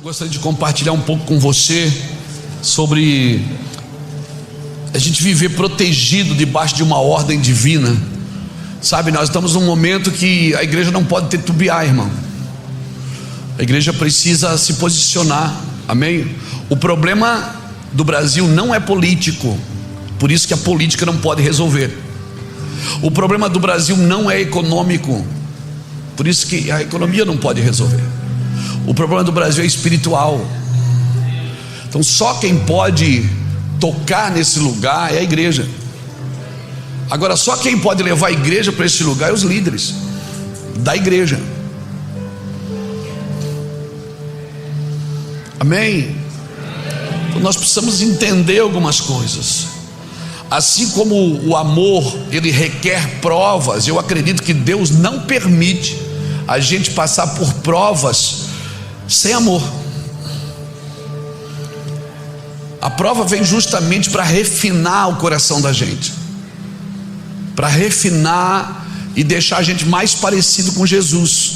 gostaria de compartilhar um pouco com você sobre a gente viver protegido debaixo de uma ordem divina. Sabe, nós estamos num momento que a igreja não pode titubear, irmão. A igreja precisa se posicionar, amém? O problema do Brasil não é político, por isso que a política não pode resolver. O problema do Brasil não é econômico, por isso que a economia não pode resolver. O problema do Brasil é espiritual. Então só quem pode tocar nesse lugar é a igreja. Agora só quem pode levar a igreja para esse lugar é os líderes da igreja. Amém? Então nós precisamos entender algumas coisas. Assim como o amor, ele requer provas, eu acredito que Deus não permite a gente passar por provas sem amor. A prova vem justamente para refinar o coração da gente, para refinar e deixar a gente mais parecido com Jesus,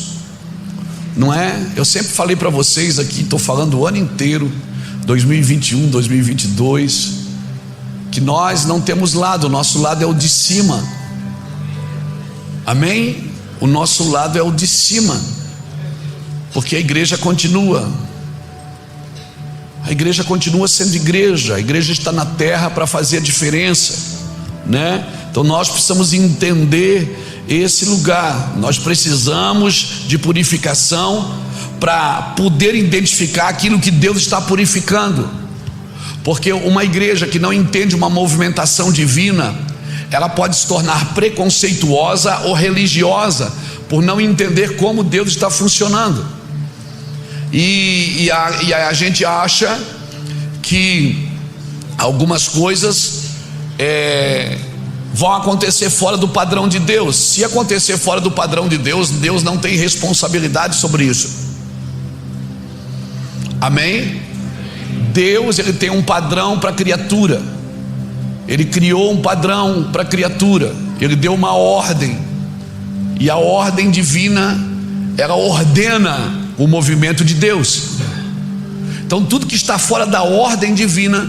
não é? Eu sempre falei para vocês aqui, estou falando o ano inteiro, 2021, 2022, que nós não temos lado, o nosso lado é o de cima, amém? O nosso lado é o de cima, porque a igreja continua sendo igreja, a igreja está na terra para fazer a diferença, né? Então nós precisamos entender esse lugar, nós precisamos de purificação para poder identificar aquilo que Deus está purificando, porque uma igreja que não entende uma movimentação divina, ela pode se tornar preconceituosa ou religiosa, por não entender como Deus está funcionando. E a gente acha que algumas coisas vão acontecer fora do padrão de Deus. Se acontecer fora do padrão de Deus, Deus não tem responsabilidade sobre isso. Amém? Deus, ele tem um padrão para a criatura. Ele criou um padrão para a criatura. Ele deu uma ordem. E a ordem divina, ela ordena o movimento de Deus. Então tudo que está fora da ordem divina,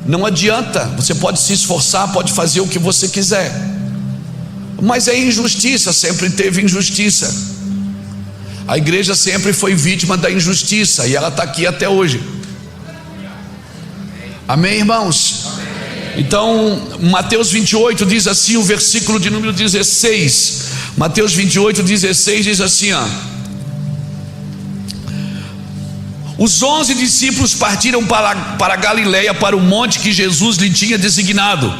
não adianta. Você pode se esforçar, pode fazer o que você quiser, mas é injustiça, sempre teve injustiça. A igreja sempre foi vítima da injustiça, e ela está aqui até hoje. Amém, irmãos? Então Mateus 28 diz assim, o versículo de número 16, Mateus 28, 16 diz assim, ó: os 11 discípulos partiram para Galileia, para o monte que Jesus lhe tinha designado.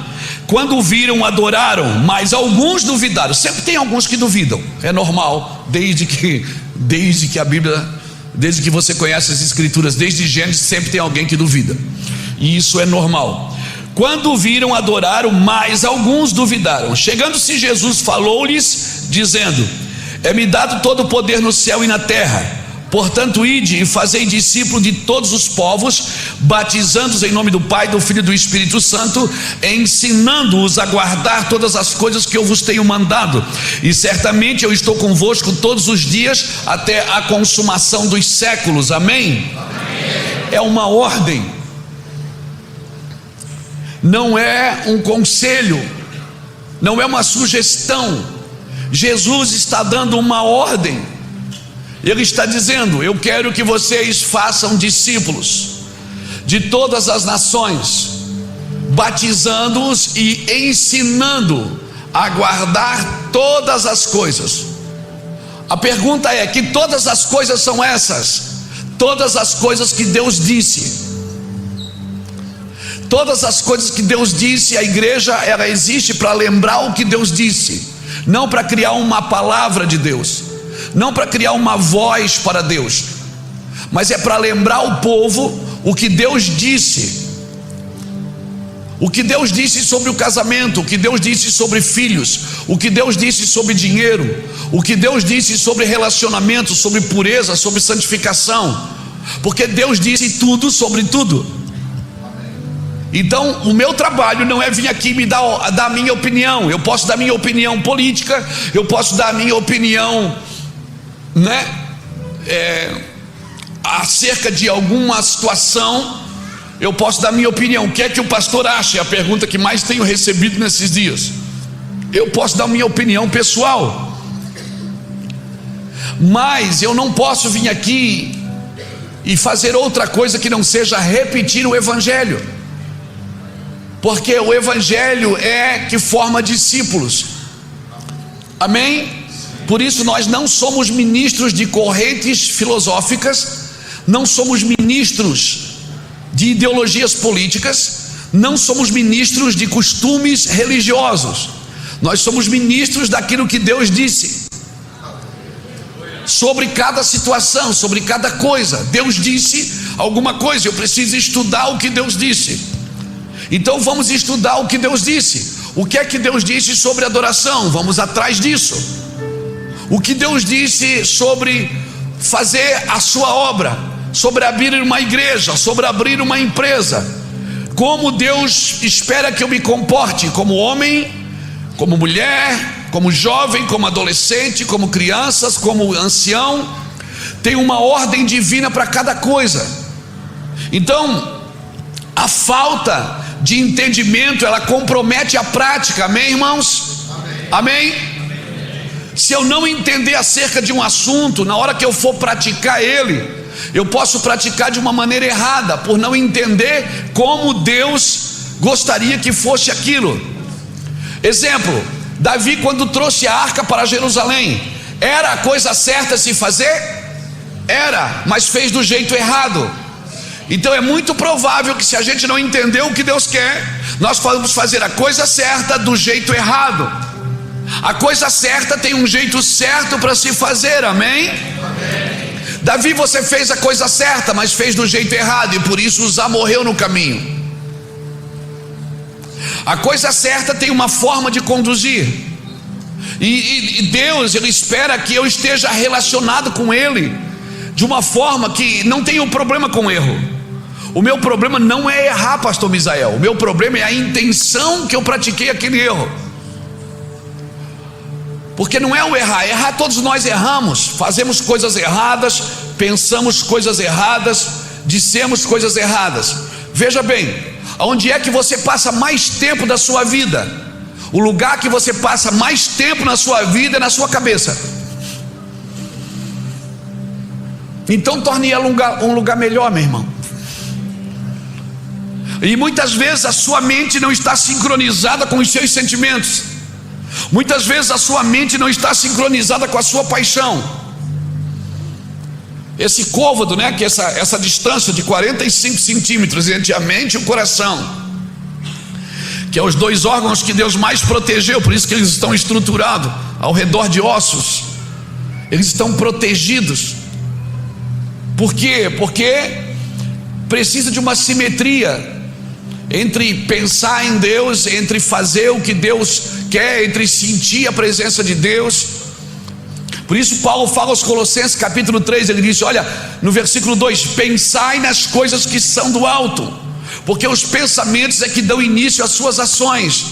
Quando o viram, adoraram, mas alguns duvidaram. Sempre tem alguns que duvidam, é normal, desde que a Bíblia, desde que você conhece as escrituras, desde Gênesis, sempre tem alguém que duvida, e isso é normal. Quando o viram, adoraram, mas alguns duvidaram. Chegando-se Jesus, falou-lhes, dizendo: é-me dado todo o poder no céu e na terra. Portanto, ide e fazei discípulos de todos os povos, batizando-os em nome do Pai, do Filho e do Espírito Santo, ensinando-os a guardar todas as coisas que eu vos tenho mandado, e certamente eu estou convosco todos os dias, até a consumação dos séculos. Amém? Amém. É uma ordem, não é um conselho, não é uma sugestão. Jesus está dando uma ordem. Ele está dizendo: eu quero que vocês façam discípulos de todas as nações, batizando-os e ensinando a guardar todas as coisas. A pergunta é: que todas as coisas são essas? Todas as coisas que Deus disse. Todas as coisas que Deus disse, a igreja, ela existe para lembrar o que Deus disse, não para criar uma palavra de Deus, não para criar uma voz para Deus, mas é para lembrar o povo o que Deus disse. O que Deus disse sobre o casamento, o que Deus disse sobre filhos, o que Deus disse sobre dinheiro, o que Deus disse sobre relacionamento, sobre pureza, sobre santificação, porque Deus disse tudo sobre tudo. Então o meu trabalho não é vir aqui me dar a minha opinião. Eu posso dar minha opinião política, eu posso dar a minha opinião, né, acerca de alguma situação, eu posso dar minha opinião. O que é que o pastor acha? É a pergunta que mais tenho recebido nesses dias. Eu posso dar minha opinião pessoal, mas eu não posso vir aqui e fazer outra coisa que não seja repetir o evangelho, porque o evangelho é que forma discípulos. Amém? Por isso nós não somos ministros de correntes filosóficas, não somos ministros de ideologias políticas, não somos ministros de costumes religiosos. Nós somos ministros daquilo que Deus disse sobre cada situação, sobre cada coisa. Deus disse alguma coisa, eu preciso estudar o que Deus disse. Então vamos estudar o que Deus disse. O que é que Deus disse sobre adoração? Vamos atrás disso. O que Deus disse sobre fazer a sua obra, sobre abrir uma igreja, sobre abrir uma empresa. Como Deus espera que eu me comporte como homem, como mulher, como jovem, como adolescente, como crianças, como ancião. Tem uma ordem divina para cada coisa. Então, a falta de entendimento, ela compromete a prática. Amém, irmãos? Amém? Se eu não entender acerca de um assunto, na hora que eu for praticar ele, eu posso praticar de uma maneira errada, por não entender como Deus gostaria que fosse aquilo. Exemplo, Davi, quando trouxe a arca para Jerusalém, era a coisa certa a se fazer? Era, mas fez do jeito errado. Então é muito provável que, se a gente não entender o que Deus quer, nós vamos fazer a coisa certa do jeito errado. A coisa certa tem um jeito certo para se fazer. Amém? Amém. Davi, você fez a coisa certa, mas fez do jeito errado, e por isso Uzá morreu no caminho. A coisa certa tem uma forma de conduzir, e Deus, Ele espera que eu esteja relacionado com Ele de uma forma que não tenha um problema com erro. O meu problema não é errar, pastor Misael. O meu problema é a intenção que eu pratiquei aquele erro. Porque não é o errar. Errar, todos nós erramos. Fazemos coisas erradas, pensamos coisas erradas, dissemos coisas erradas. Veja bem, onde é que você passa mais tempo da sua vida? O lugar que você passa mais tempo na sua vida é na sua cabeça. Então torne ela um lugar melhor, meu irmão. E muitas vezes a sua mente não está sincronizada com os seus sentimentos. Muitas vezes a sua mente não está sincronizada com a sua paixão. Esse côvado, né, que essa distância de 45 centímetros entre a mente e o coração, que é os dois órgãos que Deus mais protegeu, por isso que eles estão estruturados ao redor de ossos. Eles estão protegidos. Por quê? Porque precisa de uma simetria entre pensar em Deus, entre fazer o que Deus quer, entre sentir a presença de Deus. Por isso Paulo fala aos Colossenses capítulo 3, ele diz, olha, no versículo 2, pensai nas coisas que são do alto, porque os pensamentos é que dão início às suas ações.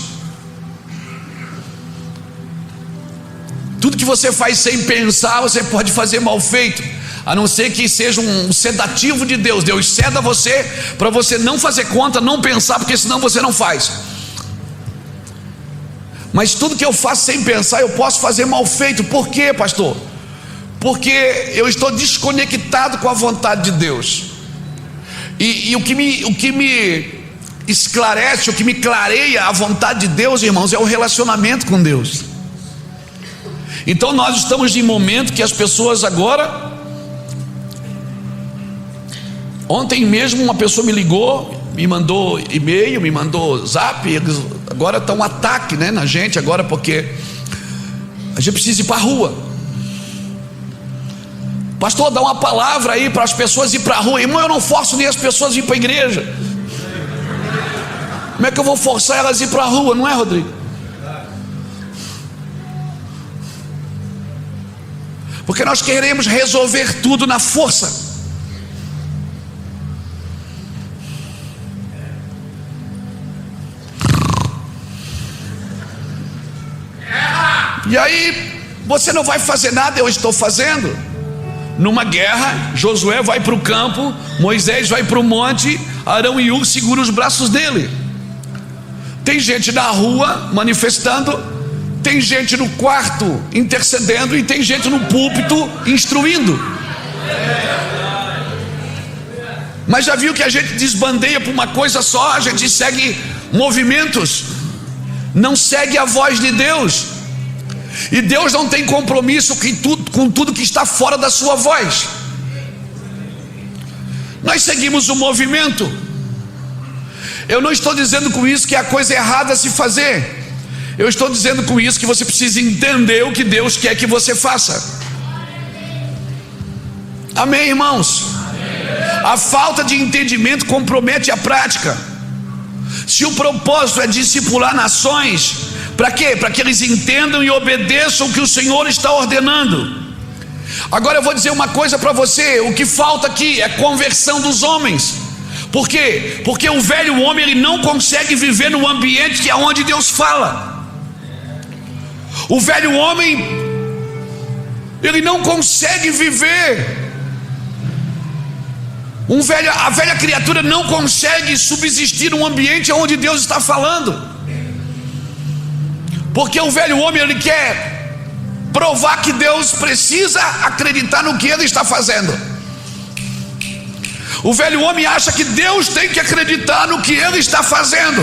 Tudo que você faz sem pensar, você pode fazer mal feito, a não ser que seja um sedativo de Deus. Deus ceda você para você não fazer conta, não pensar, porque senão você não faz. Mas tudo que eu faço sem pensar, eu posso fazer mal feito. Por quê, pastor? Porque eu estou desconectado com a vontade de Deus. E o que me esclarece, o que me clareia a vontade de Deus, irmãos, é o relacionamento com Deus. Então nós estamos em um momento que as pessoas agora... Ontem mesmo uma pessoa me ligou, me mandou e-mail, me mandou zap. Eles agora estão um ataque, né, na gente agora, porque a gente precisa ir para a rua. Pastor, dá uma palavra aí para as pessoas ir para a rua. Irmão, eu não forço nem as pessoas a ir para a igreja. Como é que eu vou forçar elas a ir para a rua, não é, Rodrigo? Porque nós queremos resolver tudo na força. E aí você não vai fazer nada, eu estou fazendo. Numa guerra, Josué vai para o campo, Moisés vai para o monte, Arão e Hur seguram os braços dele. Tem gente na rua manifestando, tem gente no quarto intercedendo, e tem gente no púlpito instruindo. Mas já viu que a gente desbandeia por uma coisa só, a gente segue movimentos, não segue a voz de Deus. E Deus não tem compromisso com tudo que está fora da sua voz. Nós seguimos o movimento. Eu não estou dizendo com isso que é a coisa errada a se fazer. Eu estou dizendo com isso que você precisa entender o que Deus quer que você faça. Amém, irmãos? A falta de entendimento compromete a prática. Se o propósito é discipular nações, para quê? Para que eles entendam e obedeçam o que o Senhor está ordenando. Agora eu vou dizer uma coisa para você: o que falta aqui é conversão dos homens. Por quê? Porque o velho homem, ele não consegue viver no ambiente que é onde Deus fala. O velho homem, ele não consegue viver. A velha criatura não consegue subsistir num ambiente onde Deus está falando. Porque o velho homem, ele quer provar que Deus precisa acreditar no que ele está fazendo. O velho homem acha que Deus tem que acreditar no que ele está fazendo.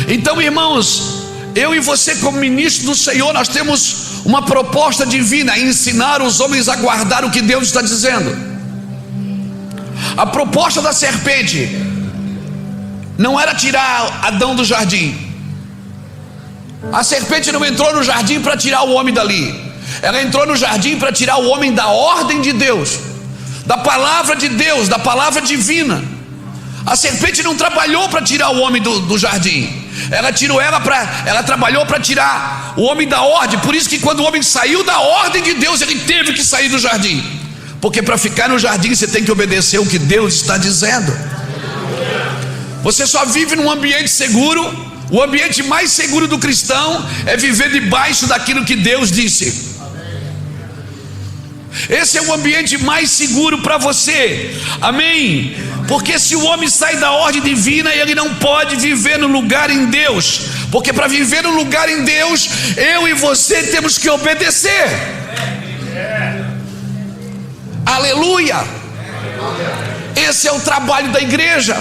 Então, irmãos, eu e você, como ministro do Senhor, nós temos uma proposta divina: ensinar os homens a guardar o que Deus está dizendo. A proposta da serpente não era tirar Adão do jardim. A serpente não entrou no jardim para tirar o homem dali. Ela entrou no jardim para tirar o homem da ordem de Deus, da palavra de Deus, da palavra divina. A serpente não trabalhou para tirar o homem do jardim. Ela trabalhou para tirar o homem da ordem. Por isso que quando o homem saiu da ordem de Deus, ele teve que sair do jardim. Porque para ficar no jardim você tem que obedecer o que Deus está dizendo. Você só vive num ambiente seguro. O ambiente mais seguro do cristão é viver debaixo daquilo que Deus disse. Esse é o ambiente mais seguro para você. Amém? Porque se o homem sai da ordem divina, ele não pode viver no lugar em Deus. Porque para viver no lugar em Deus, eu e você temos que obedecer. Aleluia! Esse é o trabalho da igreja.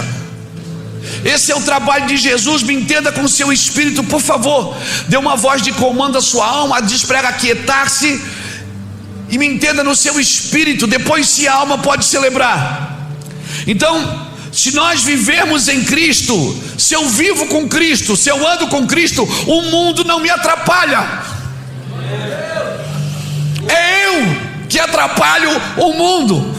Esse é o trabalho de Jesus. Me entenda com o seu espírito, por favor. Dê uma voz de comando à sua alma, diz para ela aquietar-se, e me entenda no seu espírito. Depois, se a alma pode celebrar. Então, se nós vivermos em Cristo, se eu vivo com Cristo, se eu ando com Cristo, o mundo não me atrapalha. É eu que atrapalho o mundo.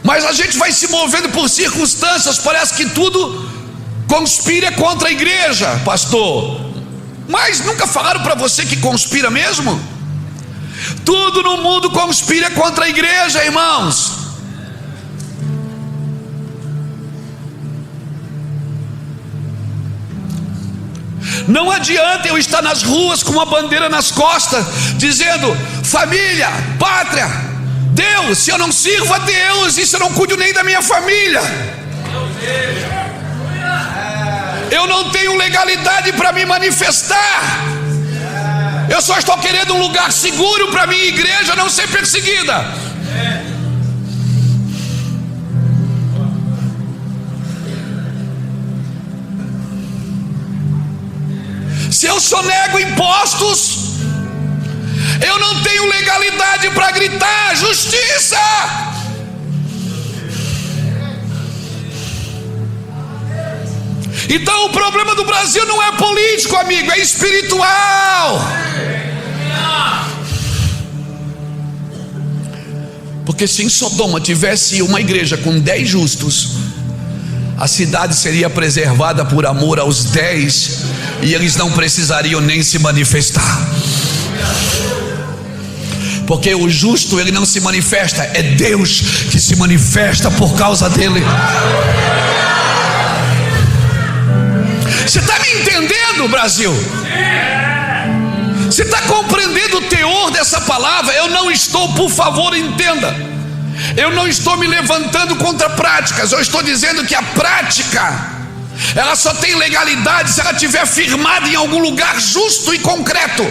Mas a gente vai se movendo por circunstâncias. Parece que tudo conspira contra a igreja, pastor. Mas nunca falaram para você que conspira mesmo? Tudo no mundo conspira contra a igreja, irmãos. Não adianta eu estar nas ruas com uma bandeira nas costas, dizendo: família, pátria, Deus, se eu não sirvo a Deus, e se eu não cuido nem da minha família, eu não tenho legalidade para me manifestar. Eu só estou querendo um lugar seguro para minha igreja não ser perseguida. Se eu sonego impostos, eu não tenho legalidade para gritar justiça. Então o problema do Brasil não é político, amigo, é espiritual. Porque se em Sodoma tivesse uma igreja com 10 justos, a cidade seria preservada por amor aos 10, e eles não precisariam nem se manifestar. Porque o justo, ele não se manifesta, é Deus que se manifesta por causa dele. Você está me entendendo, Brasil? Você está compreendendo o teor dessa palavra? Eu não estou, por favor, entenda, eu não estou me levantando contra práticas. Eu estou dizendo que a prática, ela só tem legalidade se ela estiver firmada em algum lugar justo e concreto.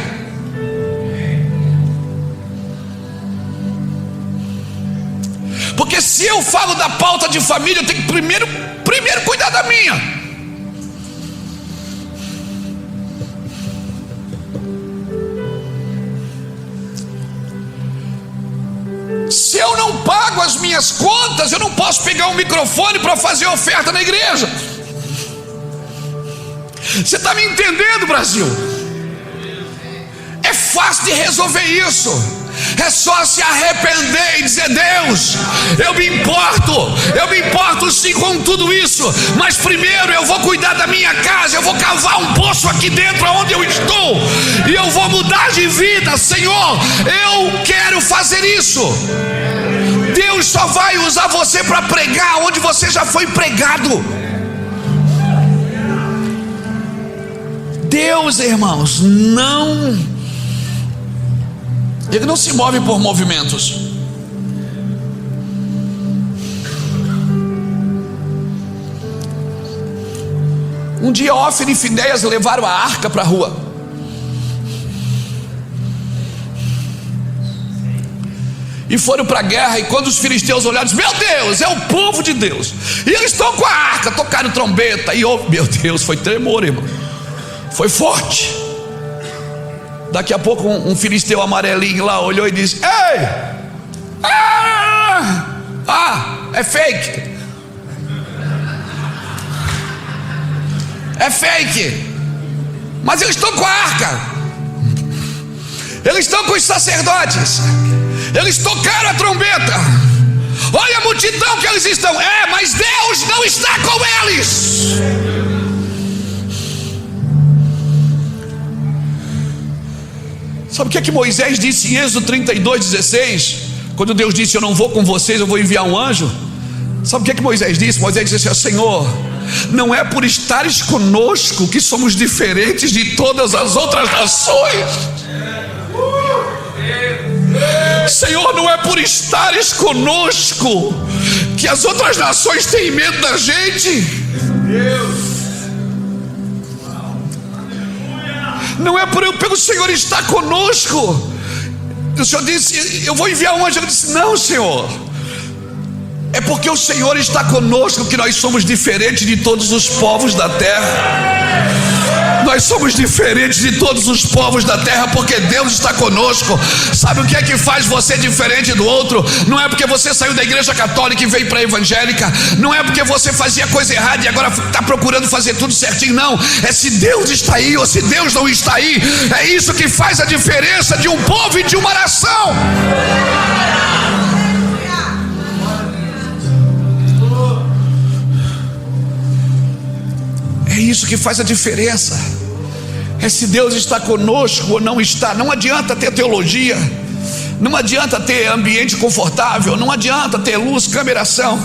Porque se eu falo da pauta de família, eu tenho que primeiro cuidar da minha. Se eu não pago as minhas contas, eu não posso pegar um microfone para fazer oferta na igreja. Você está me entendendo, Brasil? É fácil de resolver isso. É só se arrepender e dizer: Deus, eu me importo sim com tudo isso, mas primeiro eu vou cuidar da minha casa, eu vou cavar um poço aqui dentro onde eu estou, e eu vou mudar de vida. Senhor, eu quero fazer isso. Deus só vai usar você para pregar onde você já foi pregado. Deus, irmãos, Ele não se move por movimentos. Um dia Hófni e Finéias levaram a arca para a rua. E foram para a guerra. E quando os filisteus olharam, disseram: meu Deus, é o povo de Deus, e eles estão com a arca. Tocaram trombeta e meu Deus, foi tremor, irmão. Foi forte. Daqui a pouco um filisteu amarelinho lá olhou e disse: ei, é fake, é fake. Mas eles estão com a arca, eles estão com os sacerdotes, eles tocaram a trombeta. Olha a multidão que eles estão. Mas Deus não está com eles. Sabe o que é que Moisés disse em Êxodo 32:16? Quando Deus disse: eu não vou com vocês, eu vou enviar um anjo. Sabe o que é que Moisés disse? Moisés disse assim: Senhor, não é por estares conosco que somos diferentes de todas as outras nações. Senhor, não é por estares conosco que as outras nações têm medo da gente. Não é pelo Senhor estar conosco. O Senhor disse: eu vou enviar um anjo. Eu disse: não, Senhor, é porque o Senhor está conosco que nós somos diferentes de todos os povos da terra. Nós somos diferentes de todos os povos da terra porque Deus está conosco. Sabe o que é que faz você diferente do outro? Não é porque você saiu da igreja católica e veio para a evangélica. Não é porque você fazia coisa errada e agora está procurando fazer tudo certinho. Não, é se Deus está aí ou se Deus não está aí. É isso que faz a diferença de um povo e de uma nação. É isso que faz a diferença. É se Deus está conosco ou não está. Não adianta ter teologia, não adianta ter ambiente confortável, não adianta ter luz, câmera, ação.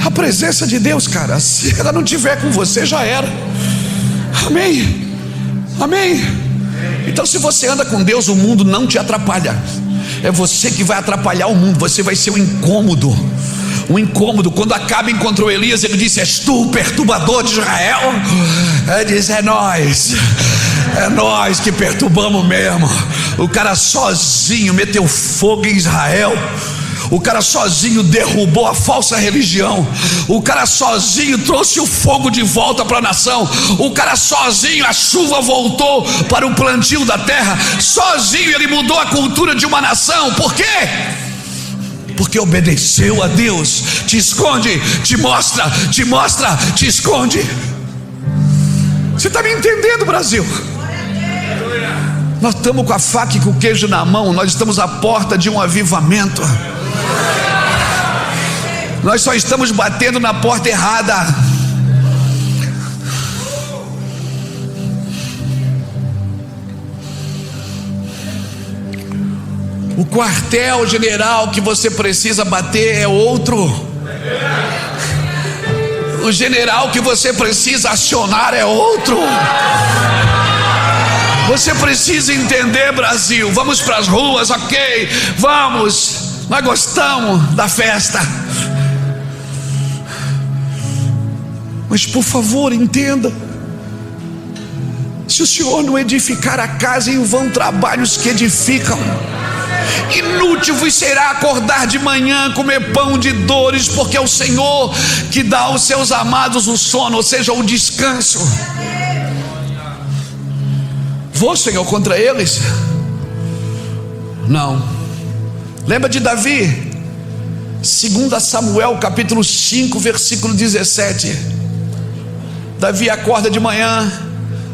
A presença de Deus, cara, se ela não estiver com você, já era. Amém? Amém? Então, se você anda com Deus, o mundo não te atrapalha. É você que vai atrapalhar o mundo. Você vai ser um incômodo. Um incômodo. Quando Acabe encontrou Elias, ele disse: és tu o perturbador de Israel? Ele diz: é nós que perturbamos mesmo. O cara sozinho meteu fogo em Israel. O cara sozinho derrubou a falsa religião. O cara sozinho trouxe o fogo de volta para a nação. O cara sozinho, a chuva voltou para o plantio da terra. Sozinho ele mudou a cultura de uma nação. Por quê? Porque obedeceu a Deus. Te esconde, te mostra, te esconde. Você está me entendendo, Brasil? Nós estamos com a faca e com o queijo na mão. Nós estamos à porta de um avivamento. Nós só estamos batendo na porta errada. O quartel general que você precisa bater é outro. O general que você precisa acionar é outro. Você precisa entender, Brasil. Vamos para as ruas, ok? Vamos. Nós gostamos da festa. Mas por favor, entenda. Se o Senhor não edificar a casa, em vão trabalhos que edificam. Inútil vos será acordar de manhã, comer pão de dores, porque é o Senhor que dá aos seus amados o sono, ou seja, o descanso. Vou, Senhor, contra eles? Não. Lembra de Davi? 2 Samuel capítulo 5 versículo 17. Davi acorda de manhã,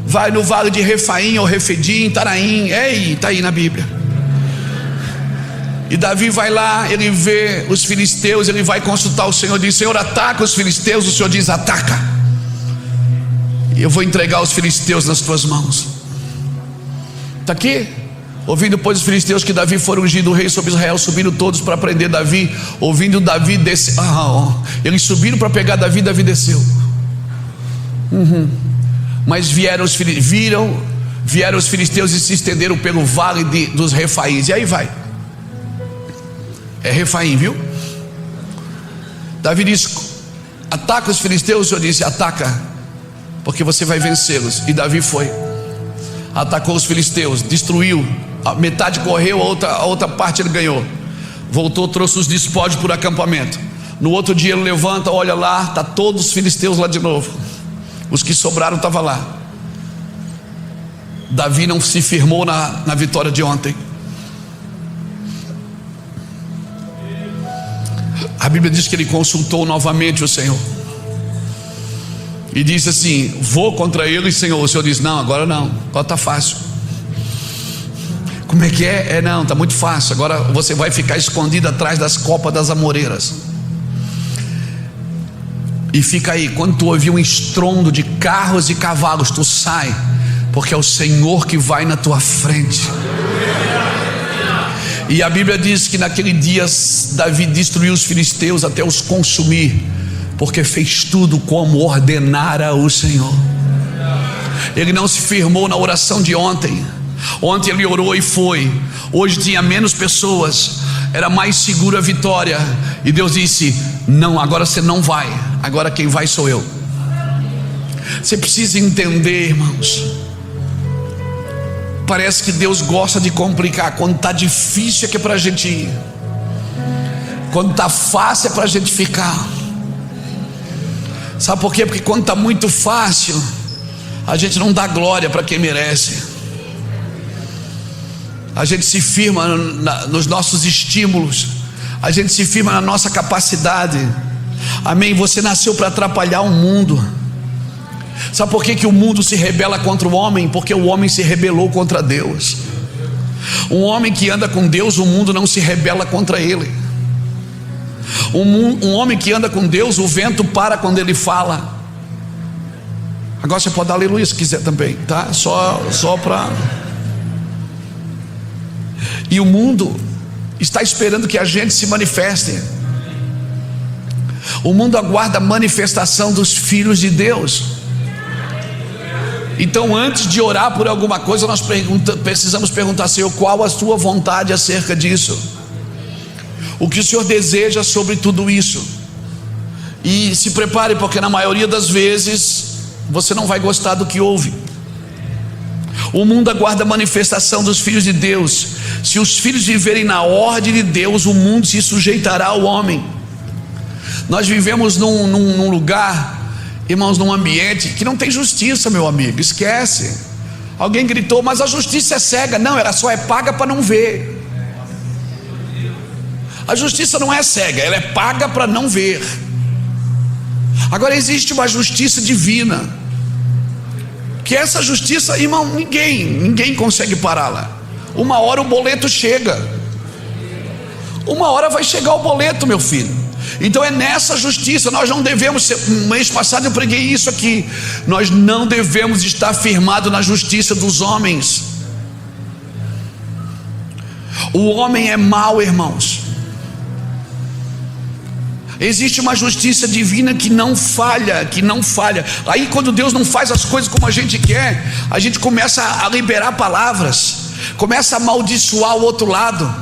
vai no vale de Refaim ou Refedim, Taraim, está aí na Bíblia. E Davi vai lá, ele vê os filisteus, ele vai consultar o Senhor, diz: Senhor, ataca os filisteus. O Senhor diz: ataca, e eu vou entregar os filisteus nas tuas mãos. Está aqui. Ouvindo depois os filisteus que Davi foi ungido rei sobre Israel, subiram todos para prender Davi. Ouvindo Davi descer, eles subiram para pegar Davi, Davi desceu. Mas vieram os filisteus e se estenderam pelo vale dos Refaíns. E aí vai, é Refaim, viu? Davi disse: ataca os filisteus. O Senhor disse: ataca, porque você vai vencê-los. E Davi foi, atacou os filisteus, destruiu. A metade correu, a outra parte ele ganhou. Voltou, trouxe os despojos para o acampamento. No outro dia ele levanta, olha lá, está todos os filisteus lá de novo. Os que sobraram estavam lá. Davi não se firmou na vitória de ontem. A Bíblia diz que ele consultou novamente o Senhor e disse assim: vou contra eles, Senhor. O Senhor diz: não, agora não, agora está fácil. Como é que é? Não, está muito fácil. Agora você vai ficar escondido atrás das copas das amoreiras. E fica aí, quando tu ouvir um estrondo de carros e cavalos, tu sai, porque é o Senhor que vai na tua frente. E a Bíblia diz que naquele dia Davi destruiu os filisteus até os consumir, porque fez tudo como ordenara o Senhor. Ele não se firmou na oração de ontem. Ontem ele orou e foi. Hoje tinha menos pessoas, era mais segura a vitória. E Deus disse: não, agora você não vai, agora quem vai sou eu. Você precisa entender, irmãos. Parece que Deus gosta de complicar. Quando está difícil é que é para a gente ir, quando está fácil é para a gente ficar. Sabe por quê? Porque quando está muito fácil, a gente não dá glória para quem merece. A gente se firma nos nossos estímulos, a gente se firma na nossa capacidade. Amém? Você nasceu para atrapalhar o mundo. Sabe por que o mundo se rebela contra o homem? Porque o homem se rebelou contra Deus. Um homem que anda com Deus, o mundo não se rebela contra ele. Um homem que anda com Deus, o vento para quando ele fala. Agora você pode dar aleluia se quiser também, tá? Só para... E o mundo está esperando que a gente se manifeste. O mundo aguarda a manifestação dos filhos de Deus. Então, antes de orar por alguma coisa, nós precisamos perguntar: Senhor, qual a tua vontade acerca disso? O que o Senhor deseja sobre tudo isso? E se prepare, porque na maioria das vezes você não vai gostar do que ouve. O mundo aguarda a manifestação dos filhos de Deus. Se os filhos viverem na ordem de Deus, o mundo se sujeitará ao homem. Nós vivemos num lugar, irmãos, num ambiente que não tem justiça, meu amigo. Esquece. Alguém gritou: mas a justiça é cega. Não, ela só é paga para não ver. A justiça não é cega, ela é paga para não ver. Agora existe uma justiça divina, que essa justiça, irmão, ninguém consegue pará-la. Uma hora o boleto chega. Uma hora vai chegar o boleto, meu filho. Então é nessa justiça. Nós não devemos mês passado eu preguei isso aqui. Nós não devemos estar firmados na justiça dos homens. O homem é mau, irmãos. Existe uma justiça divina que não falha, que não falha. Aí quando Deus não faz as coisas como a gente quer, a gente começa a liberar palavras, começa a amaldiçoar o outro lado,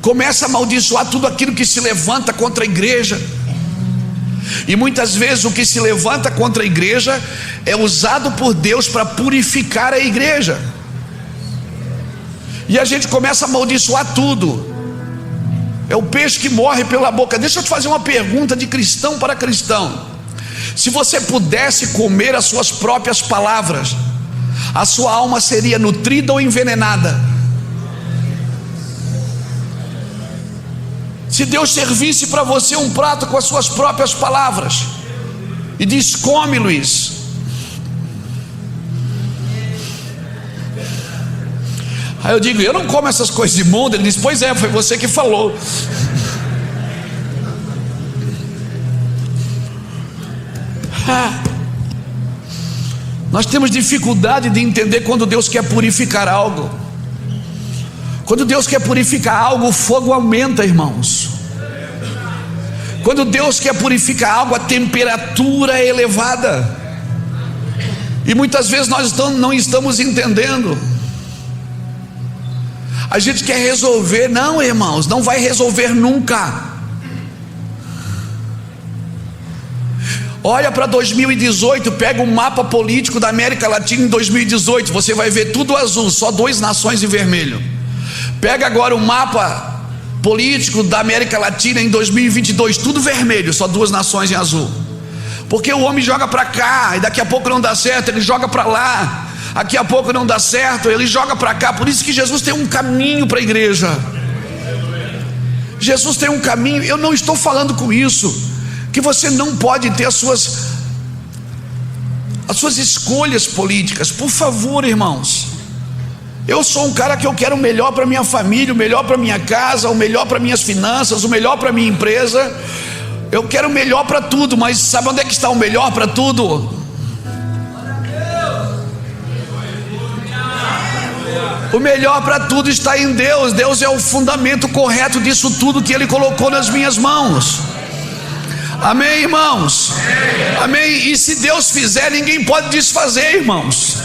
começa a amaldiçoar tudo aquilo que se levanta contra a igreja. E muitas vezes o que se levanta contra a igreja é usado por Deus para purificar a igreja. E a gente começa a amaldiçoar tudo. É o peixe que morre pela boca. Deixa eu te fazer uma pergunta de cristão para cristão. Se você pudesse comer as suas próprias palavras, a sua alma seria nutrida ou envenenada? Se Deus servisse para você um prato com as suas próprias palavras e diz: come, Luiz. Aí eu digo: eu não como essas coisas imundas. Ele diz: pois é, foi você que falou. Nós temos dificuldade de entender quando Deus quer purificar algo. Quando Deus quer purificar algo, o fogo aumenta, irmãos. Quando Deus quer purificar algo, a temperatura é elevada. E muitas vezes nós não estamos entendendo. A gente quer resolver. Não, irmãos, não vai resolver nunca. Olha para 2018, pega o mapa político da América Latina em 2018, você vai ver tudo azul, só 2 nações em vermelho. Pega agora o mapa político da América Latina em 2022, tudo vermelho, só 2 nações em azul. Porque o homem joga para cá, e daqui a pouco não dá certo, ele joga para lá. Daqui a pouco não dá certo, ele joga para cá. Por isso que Jesus tem um caminho para a igreja. Jesus tem um caminho. Eu não estou falando com isso que você não pode ter as suas escolhas políticas. Por favor, irmãos. Eu sou um cara que eu quero o melhor para minha família, o melhor para minha casa, o melhor para minhas finanças, o melhor para minha empresa. Eu quero o melhor para tudo, mas sabe onde é que está o melhor para tudo? O melhor para tudo está em Deus. Deus é o fundamento correto disso tudo que Ele colocou nas minhas mãos. Amém, irmãos? Amém. E se Deus fizer, ninguém pode desfazer, irmãos.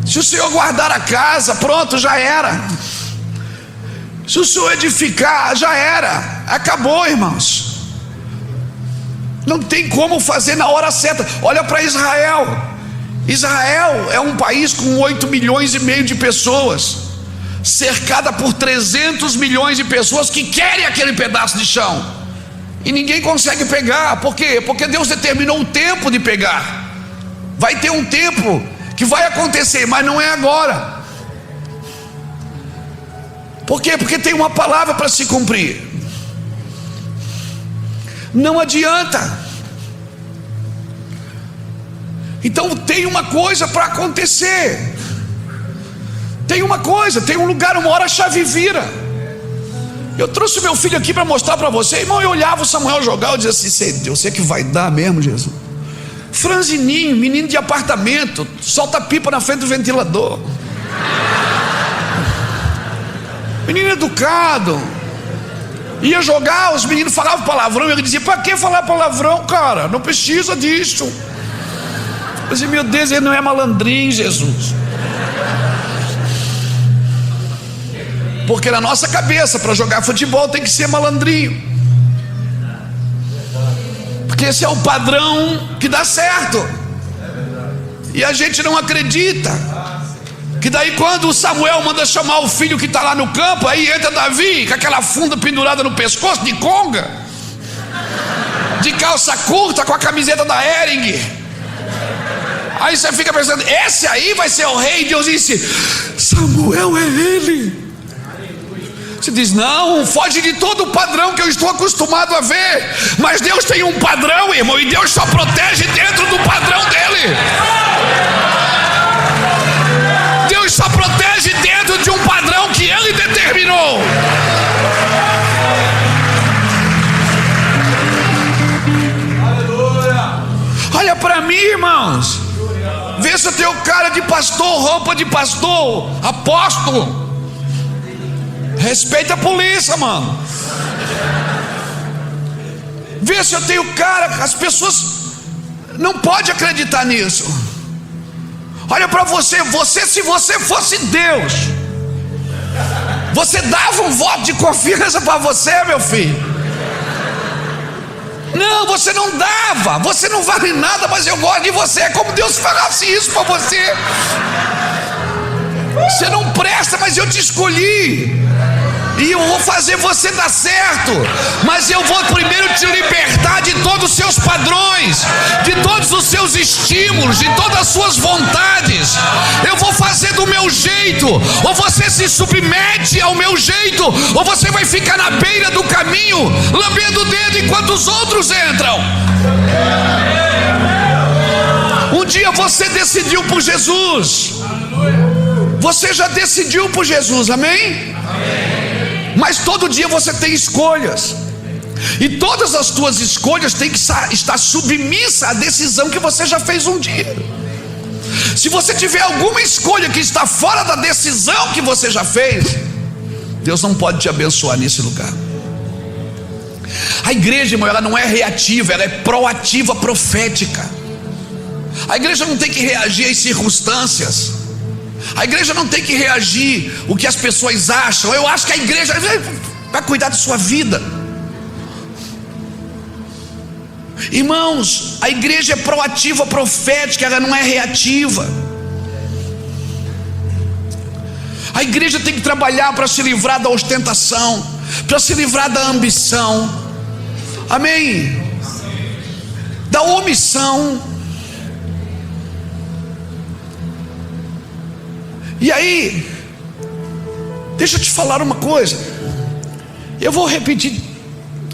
Se o Senhor guardar a casa, pronto, já era. Se o Senhor edificar, já era. Acabou, irmãos. Não tem como fazer na hora certa. Olha para Israel. Israel é um país com 8,5 milhões de pessoas, cercada por 300 milhões de pessoas que querem aquele pedaço de chão, e ninguém consegue pegar. Por quê? Porque Deus determinou o tempo de pegar. Vai ter um tempo que vai acontecer, mas não é agora. Por quê? Porque tem uma palavra para se cumprir. Não adianta. Então tem uma coisa para acontecer. Tem uma coisa, tem um lugar, uma hora a chave vira. Eu trouxe meu filho aqui para mostrar para você, irmão. Eu olhava o Samuel jogar, eu dizia assim: eu sei que vai dar mesmo, Jesus. Franzininho, menino de apartamento, solta pipa na frente do ventilador. Menino educado. Ia jogar, os meninos falavam palavrão. Eu dizia: para que falar palavrão, cara? Não precisa disso. Eu disse: meu Deus, ele não é malandrinho, Jesus. Porque na nossa cabeça, para jogar futebol tem que ser malandrinho, porque esse é o padrão que dá certo. E a gente não acredita que daí quando o Samuel manda chamar o filho que está lá no campo, aí entra Davi com aquela funda pendurada no pescoço, de conga, de calça curta, com a camiseta da Hering. Aí você fica pensando: esse aí vai ser o rei. Deus disse: Samuel é ele. Você diz: não, foge de todo o padrão que eu estou acostumado a ver. Mas Deus tem um padrão, irmão, e Deus só protege dentro do padrão dele. Deus só protege dentro de um padrão que Ele determinou. Olha para mim, irmãos. Vê se eu tenho cara de pastor, roupa de pastor, apóstolo. Respeita a polícia, mano. Vê se eu tenho cara. As pessoas não podem acreditar nisso. Olha para você, se você fosse Deus, você dava um voto de confiança para você, meu filho? Não, você não dava. Você não vale nada, mas eu gosto de você. É como Deus falasse isso para você. Você não presta, mas eu te escolhi. E eu vou fazer você dar certo. Mas eu vou primeiro te libertar de todos os seus padrões, de todos os seus estímulos, de todas as suas vontades. Eu vou fazer do meu jeito. Ou você se submete ao meu jeito, ou você vai ficar na beira do caminho, lambendo o dedo enquanto os outros entram. Um dia você decidiu por Jesus. Você já decidiu por Jesus, amém? Mas todo dia você tem escolhas, e todas as tuas escolhas têm que estar submissa à decisão que você já fez um dia. Se você tiver alguma escolha que está fora da decisão que você já fez, Deus não pode te abençoar nesse lugar. A igreja, irmão, ela não é reativa, ela é proativa, profética. A igreja não tem que reagir às circunstâncias. A igreja não tem que reagir o que as pessoas acham. Eu acho que a igreja vai cuidar da sua vida. Irmãos, a igreja é proativa, profética, ela não é reativa. A igreja tem que trabalhar para se livrar da ostentação, para se livrar da ambição, amém? Da omissão. E aí, deixa eu te falar uma coisa. Eu vou repetir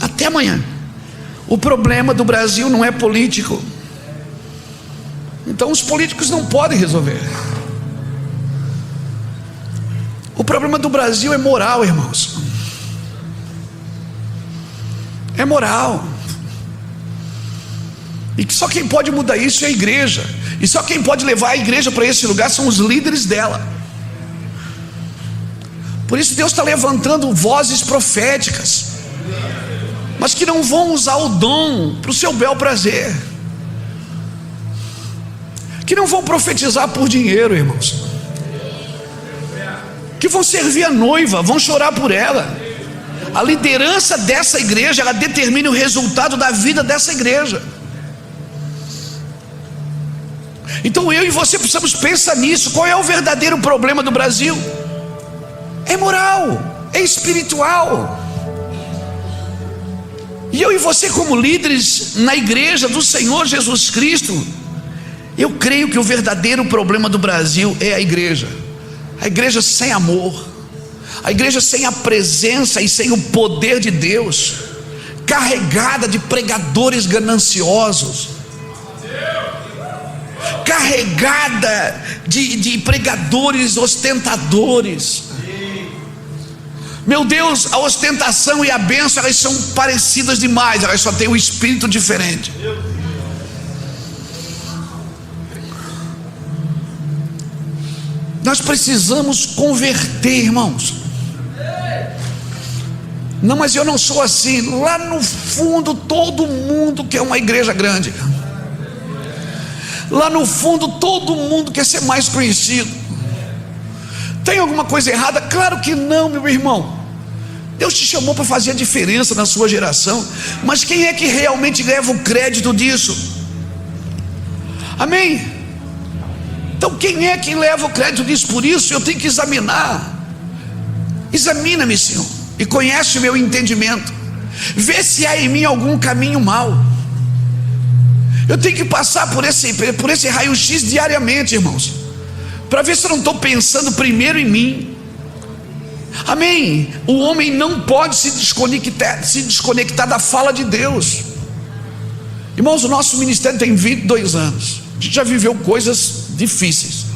até amanhã. O problema do Brasil não é político. Então os políticos não podem resolver. O problema do Brasil é moral, irmãos. É moral. E que só quem pode mudar isso é a igreja. E só quem pode levar a igreja para esse lugar são os líderes dela. Por isso Deus está levantando vozes proféticas, mas que não vão usar o dom para o seu bel prazer, que não vão profetizar por dinheiro, irmãos, que vão servir a noiva, vão chorar por ela. A liderança dessa igreja, ela determina o resultado da vida dessa igreja. Então eu e você precisamos pensar nisso. Qual é o verdadeiro problema do Brasil? É moral, é espiritual. E eu e você, como líderes na igreja do Senhor Jesus Cristo, eu creio que o verdadeiro problema do Brasil é a igreja sem amor, a igreja sem a presença e sem o poder de Deus, carregada de pregadores gananciosos, carregada de pregadores ostentadores. Meu Deus, a ostentação e a bênção, elas são parecidas demais, elas só têm um espírito diferente. Nós precisamos converter, irmãos. Não, mas eu não sou assim. Lá no fundo todo mundo quer uma igreja grande. Lá no fundo todo mundo quer ser mais conhecido. Tem alguma coisa errada? Claro que não, meu irmão. Deus te chamou para fazer a diferença na sua geração, mas quem é que realmente leva o crédito disso? Amém? Então quem é que leva o crédito disso? Por isso eu tenho que examinar. Examina-me, Senhor, e conhece o meu entendimento. Vê se há em mim algum caminho mau. Eu tenho que passar por esse raio-x diariamente, irmãos, para ver se eu não estou pensando primeiro em mim. Amém? O homem não pode se desconectar da fala de Deus. Irmãos, o nosso ministério tem 22 anos. A gente já viveu coisas difíceis,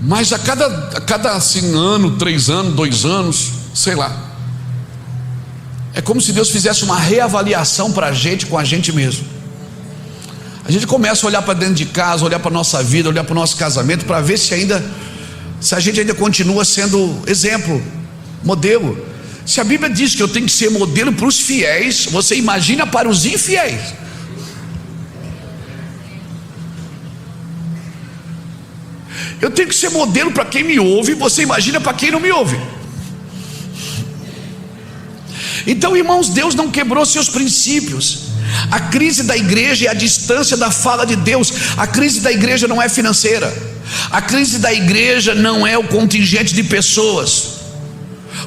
mas a cada assim, ano, 3 anos, 2 anos, sei lá, é como se Deus fizesse uma reavaliação para a gente, com a gente mesmo. A gente começa a olhar para dentro de casa, olhar para a nossa vida, olhar para o nosso casamento, para ver se ainda se a gente ainda continua sendo exemplo, modelo? Se a Bíblia diz que eu tenho que ser modelo para os fiéis, você imagina para os infiéis. Eu tenho que ser modelo para quem me ouve, você imagina para quem não me ouve. Então, irmãos, Deus não quebrou seus princípios. A crise da igreja é a distância da fala de Deus. A crise da igreja não é financeira. A crise da igreja não é o contingente de pessoas.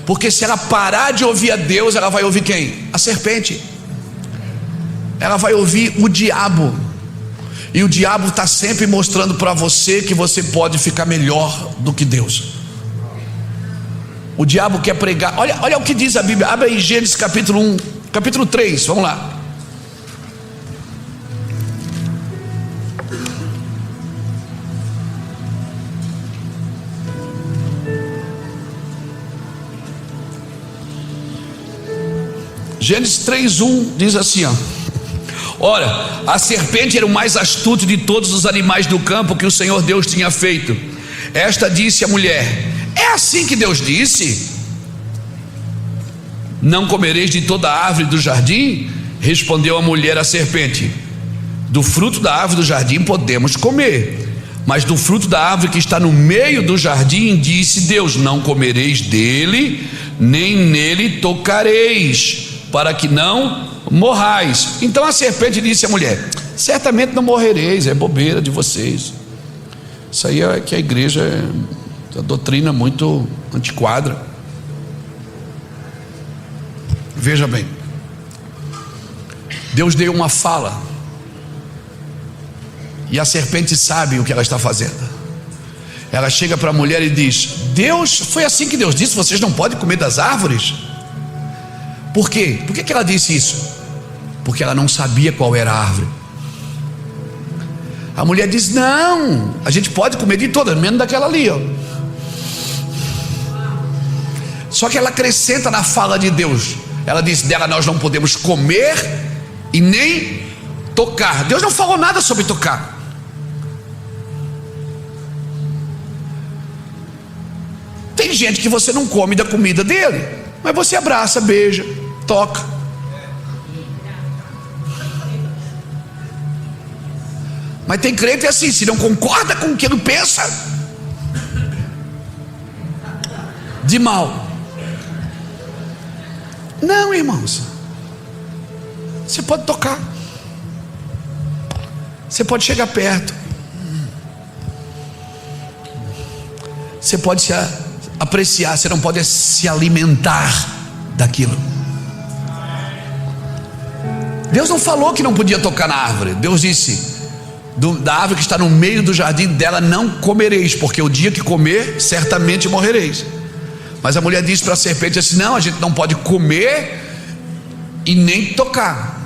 Porque se ela parar de ouvir a Deus, ela vai ouvir quem? A serpente. Ela vai ouvir o diabo. E o diabo está sempre mostrando para você que você pode ficar melhor do que Deus. O diabo quer pregar. Olha o que diz a Bíblia. Abre aí Gênesis capítulo 1, capítulo 3, vamos lá. Gênesis 3:1 diz assim, ó: ora, a serpente era o mais astuto de todos os animais do campo que o Senhor Deus tinha feito. Esta disse à mulher: é assim que Deus disse: não comereis de toda a árvore do jardim? Respondeu a mulher à serpente: do fruto da árvore do jardim podemos comer, mas do fruto da árvore que está no meio do jardim, disse Deus: não comereis dele, nem nele tocareis, para que não morrais. Então a serpente disse à mulher: certamente não morrereis. É bobeira de vocês. Isso aí é que a igreja é a doutrina muito antiquada. Veja bem, Deus deu uma fala, e a serpente sabe o que ela está fazendo. Ela chega para a mulher e diz: Deus, foi assim que Deus disse, vocês não podem comer das árvores? Por quê? Por que ela disse isso? Porque ela não sabia qual era a árvore. A mulher diz: não, a gente pode comer de todas, menos daquela ali, ó. Só que ela acrescenta na fala de Deus. Ela diz: dela nós não podemos comer e nem tocar. Deus não falou nada sobre tocar. Tem gente que você não come da comida dele, mas você abraça, beija, toca. Mas tem crente assim, se não concorda com o que ele pensa, de mal. Não, irmãos, você pode tocar, você pode chegar perto, você pode se apreciar, você não pode se alimentar daquilo. Deus não falou que não podia tocar na árvore. Deus disse: da árvore que está no meio do jardim, dela não comereis, porque o dia que comer, certamente morrereis. Mas a mulher disse para a serpente assim: não, a gente não pode comer e nem tocar.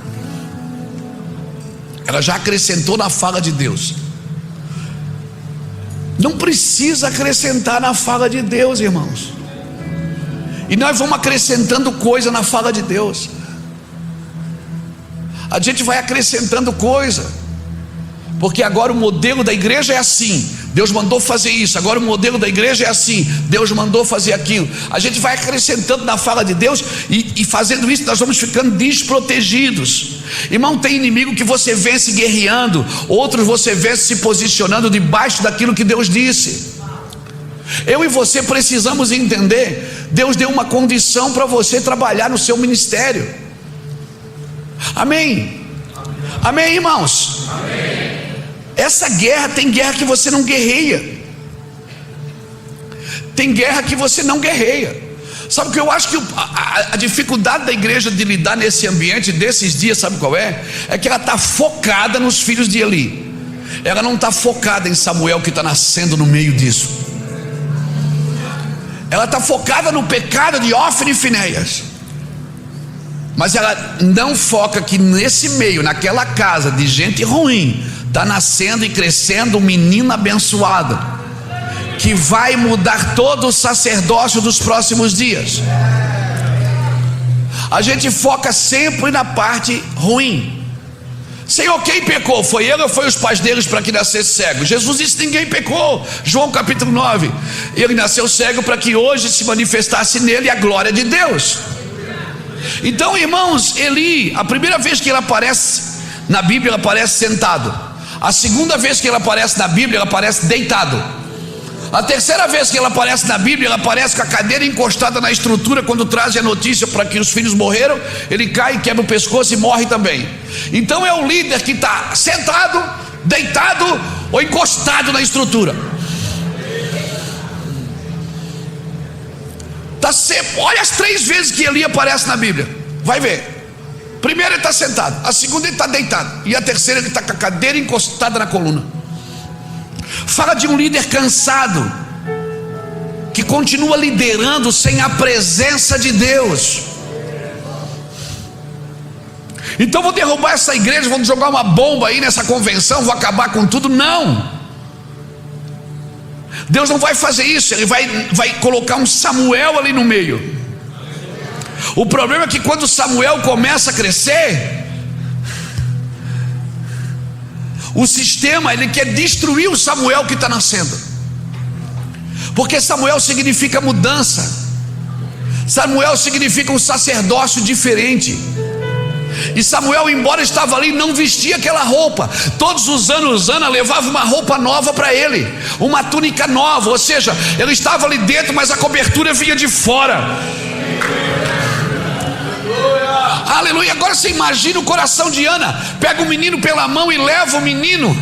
Ela já acrescentou na fala de Deus. Não precisa acrescentar na fala de Deus, irmãos. E nós vamos acrescentando coisa na fala de Deus. A gente vai acrescentando coisa, porque agora o modelo da igreja é assim, Deus mandou fazer isso. Agora o modelo da igreja é assim, Deus mandou fazer aquilo. A gente vai acrescentando na fala de Deus, e fazendo isso nós vamos ficando desprotegidos. Irmão, tem inimigo que você vence guerreando, outros você vence se posicionando debaixo daquilo que Deus disse. Eu e você precisamos entender: Deus deu uma condição para você trabalhar no seu ministério. Amém? Amém, irmãos? Amém. Essa guerra, tem guerra que você não guerreia, tem guerra que você não guerreia. Sabe o que eu acho que a dificuldade da igreja de lidar nesse ambiente desses dias, sabe qual é? É que ela está focada nos filhos de Eli. Ela não está focada em Samuel, que está nascendo no meio disso. Ela está focada no pecado de Hófni e Finéias. Mas ela não foca que nesse meio, naquela casa de gente ruim, está nascendo e crescendo um menino abençoado, que vai mudar todo o sacerdócio dos próximos dias. A gente foca sempre na parte ruim. Senhor, quem pecou? Foi ele ou foi os pais deles para que nascesse cego? Jesus disse: ninguém pecou. João capítulo 9. Ele nasceu cego para que hoje se manifestasse nele a glória de Deus. Então, irmãos, Eli, a primeira vez que ele aparece na Bíblia, ele aparece sentado. A segunda vez que ele aparece na Bíblia, ele aparece deitado. A terceira vez que ele aparece na Bíblia, ele aparece com a cadeira encostada na estrutura. Quando trazem a notícia para que os filhos morreram, ele cai, quebra o pescoço e morre também. Então é o líder que está sentado, deitado ou encostado na estrutura. Olha as 3 vezes que Eli aparece na Bíblia, vai ver. Primeiro ele está sentado, a segunda ele está deitado, e a terceira ele está com a cadeira encostada na coluna. Fala de um líder cansado, que continua liderando sem a presença de Deus. Então vou derrubar essa igreja, vou jogar uma bomba aí nessa convenção, vou acabar com tudo. Não, Deus não vai fazer isso. Ele vai colocar um Samuel ali no meio. O problema é que quando Samuel começa a crescer, o sistema, ele quer destruir o Samuel que está nascendo, porque Samuel significa mudança. Samuel significa um sacerdócio diferente. E Samuel, embora estava ali, não vestia aquela roupa. Todos os anos Ana levava uma roupa nova para ele, uma túnica nova. Ou seja, ele estava ali dentro, mas a cobertura vinha de fora. Aleluia. Agora você imagina o coração de Ana. Pega o menino pela mão e leva o menino.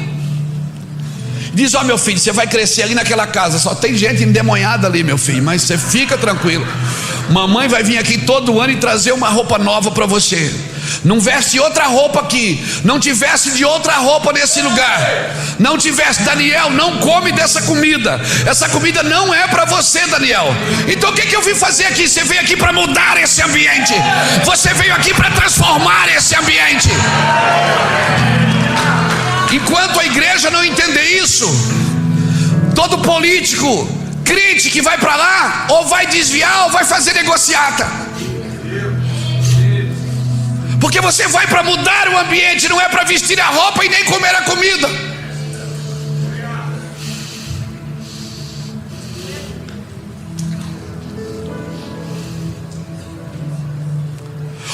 Diz: ó, meu filho, você vai crescer ali naquela casa. Só tem gente endemoniada ali, meu filho, mas você fica tranquilo. Mamãe vai vir aqui todo ano e trazer uma roupa nova para você. Não veste outra roupa aqui. Não te veste de outra roupa nesse lugar. Não te veste. Daniel, não come dessa comida. Essa comida não é para você, Daniel. Então o que eu vim fazer aqui? Você veio aqui para mudar esse ambiente. Você veio aqui para transformar esse ambiente. Enquanto a igreja não entender isso, todo político, crente que vai para lá, ou vai desviar ou vai fazer negociata. Porque você vai para mudar o ambiente, não é para vestir a roupa e nem comer a comida.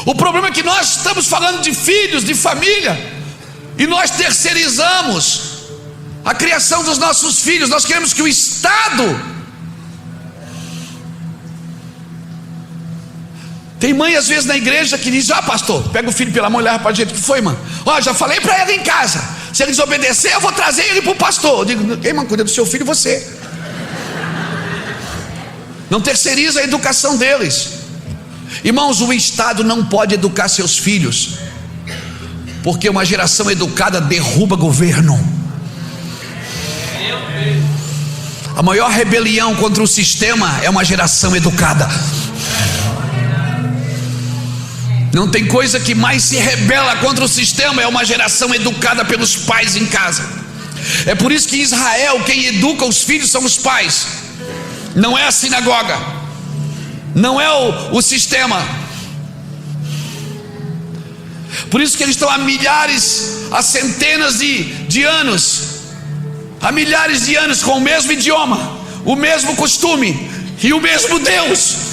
O problema é que nós estamos falando de filhos, de família, e nós terceirizamos a criação dos nossos filhos. Nós queremos que o Estado... Tem mãe às vezes na igreja que diz: ah, pastor, pega o filho pela mão e leva para a gente. O que foi, mano? Ó, já falei para ela em casa, se ele desobedecer, eu vou trazer ele para o pastor. Eu digo: ei, mano, cuida do seu filho, você não terceiriza a educação deles. Irmãos, o Estado não pode educar seus filhos, porque uma geração educada derruba governo. A maior rebelião contra o sistema é uma geração educada. Não tem coisa que mais se rebela contra o sistema, é uma geração educada pelos pais em casa. É por isso que em Israel quem educa os filhos são os pais, não é a sinagoga, não é o sistema. Por isso que eles estão há milhares, há centenas de anos, há milhares de anos com o mesmo idioma, o mesmo costume e o mesmo Deus.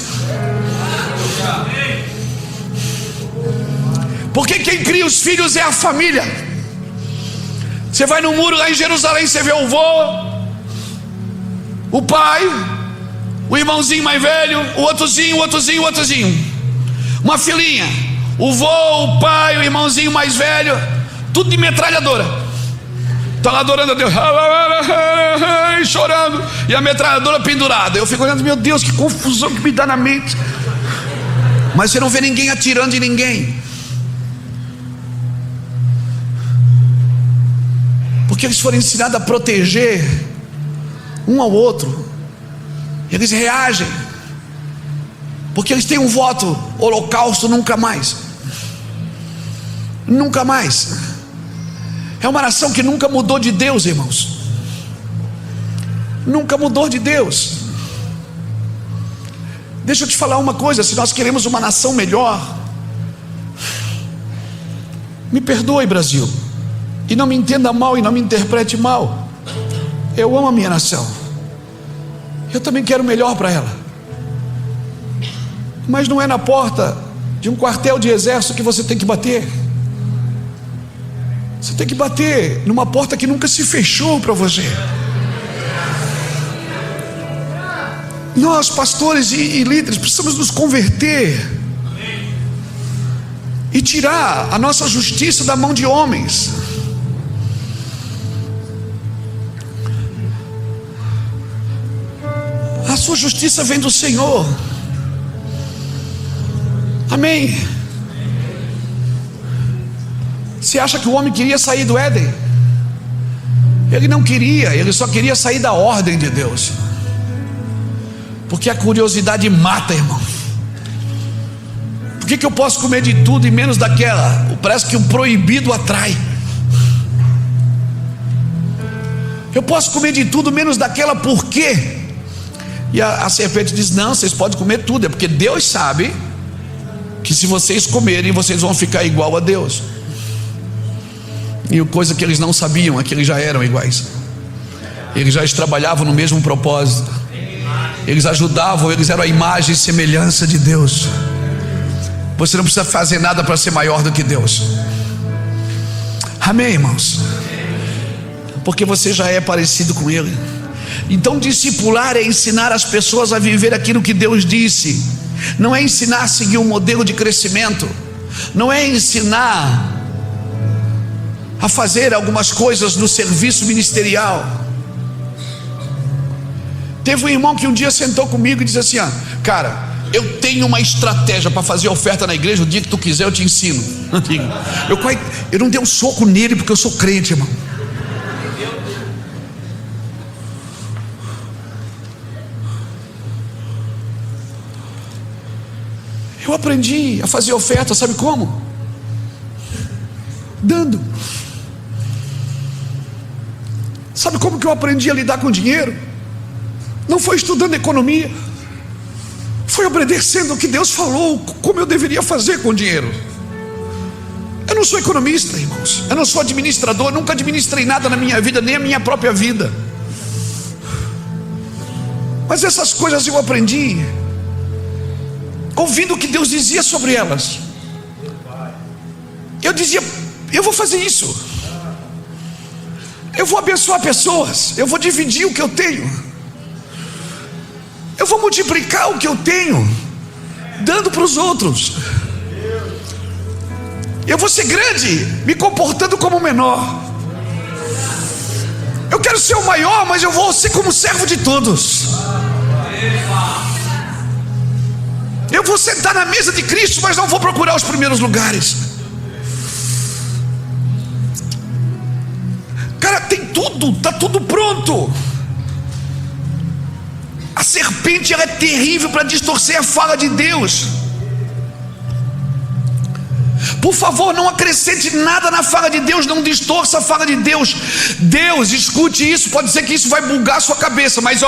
Porque quem cria os filhos é a família. Você vai no muro lá em Jerusalém, você vê o vô, o pai, o irmãozinho mais velho, o outrozinho. Uma filhinha, o vô, o pai, o irmãozinho mais velho, tudo de metralhadora. Está lá adorando a Deus, chorando, e a metralhadora pendurada. Eu fico olhando: meu Deus, que confusão que me dá na mente. Mas você não vê ninguém atirando em ninguém, porque eles foram ensinados a proteger um ao outro. Eles reagem, porque eles têm um voto: holocausto nunca mais. Nunca mais. É uma nação que nunca mudou de Deus, irmãos. Nunca mudou de Deus. Deixa eu te falar uma coisa: se nós queremos uma nação melhor, me perdoe, Brasil, E não me entenda mal e não me interprete mal. Eu amo a minha nação. Eu também quero o melhor para ela. Mas não é na porta de um quartel de exército que você tem que bater. Você tem que bater numa porta que nunca se fechou para você. Nós, pastores e líderes, precisamos nos converter e tirar a nossa justiça da mão de homens. A sua justiça vem do Senhor. Amém. Você acha que o homem queria sair do Éden? Ele não queria, ele só queria sair da ordem de Deus. Porque a curiosidade mata, irmão. Por que eu posso comer de tudo e menos daquela? Parece que o proibido atrai. Eu posso comer de tudo menos daquela, por quê? E a serpente diz: não, vocês podem comer tudo. É porque Deus sabe que se vocês comerem, vocês vão ficar igual a Deus. E coisa que eles não sabiam é que eles já eram iguais. Eles já trabalhavam no mesmo propósito. Eles ajudavam, eles eram a imagem e semelhança de Deus. Você não precisa fazer nada para ser maior do que Deus. Amém, irmãos? Porque você já é parecido com Ele. Então discipular é ensinar as pessoas a viver aquilo que Deus disse. Não é ensinar a seguir um modelo de crescimento. Não é ensinar a fazer algumas coisas no serviço ministerial. Teve um irmão que um dia sentou comigo e disse assim: cara, eu tenho uma estratégia para fazer oferta na igreja. O dia que tu quiser eu te ensino. Eu não dei um soco nele porque eu sou crente, irmão. Eu aprendi a fazer oferta, sabe como? Dando. Sabe como que eu aprendi a lidar com dinheiro? Não foi estudando economia, foi obedecendo o que Deus falou, como eu deveria fazer com o dinheiro. Eu não sou economista, irmãos. Eu não sou administrador, nunca administrei nada na minha vida, nem a minha própria vida. Mas essas coisas eu aprendi ouvindo o que Deus dizia sobre elas. Eu dizia: eu vou fazer isso, eu vou abençoar pessoas, eu vou dividir o que eu tenho, eu vou multiplicar o que eu tenho, dando para os outros. Eu vou ser grande, me comportando como o menor. Eu quero ser o maior, mas eu vou ser como servo de todos. Eu vou sentar na mesa de Cristo, mas não vou procurar os primeiros lugares. Cara, tem tudo, está tudo pronto. A serpente, ela é terrível para distorcer a fala de Deus. Por favor, não acrescente nada na fala de Deus, não distorça a fala de Deus. Deus, escute isso, pode ser que isso vai bugar a sua cabeça, mas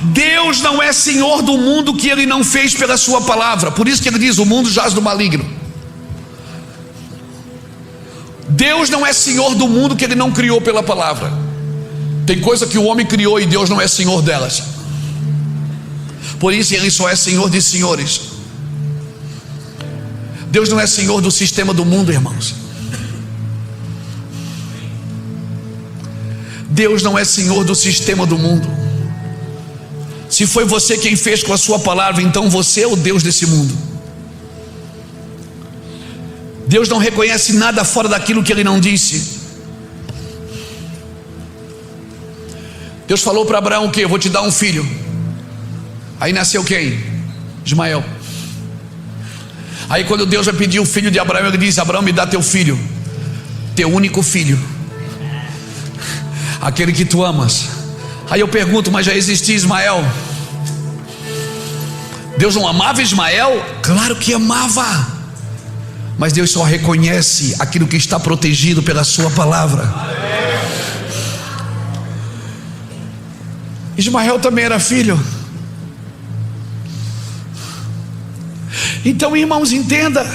Deus não é Senhor do mundo que Ele não fez pela sua palavra. Por isso que Ele diz: o mundo jaz do maligno. Deus não é Senhor do mundo que Ele não criou pela palavra. Tem coisa que o homem criou e Deus não é Senhor delas. Por isso Ele só é Senhor de senhores. Deus não é Senhor do sistema do mundo, irmãos. Deus não é Senhor do sistema do mundo. Se foi você quem fez com a sua palavra, então você é o Deus desse mundo. Deus não reconhece nada fora daquilo que Ele não disse. Deus falou para Abraão o quê? Eu vou te dar um filho. Aí nasceu quem? Ismael. Aí quando Deus vai pedir o filho de Abraão, Ele diz: Abraão, me dá teu filho, teu único filho, aquele que tu amas. Aí eu pergunto: mas já existia Ismael? Deus não amava Ismael? Claro que amava. Mas Deus só reconhece aquilo que está protegido pela sua palavra. Ismael também era filho. Então, irmãos, entenda,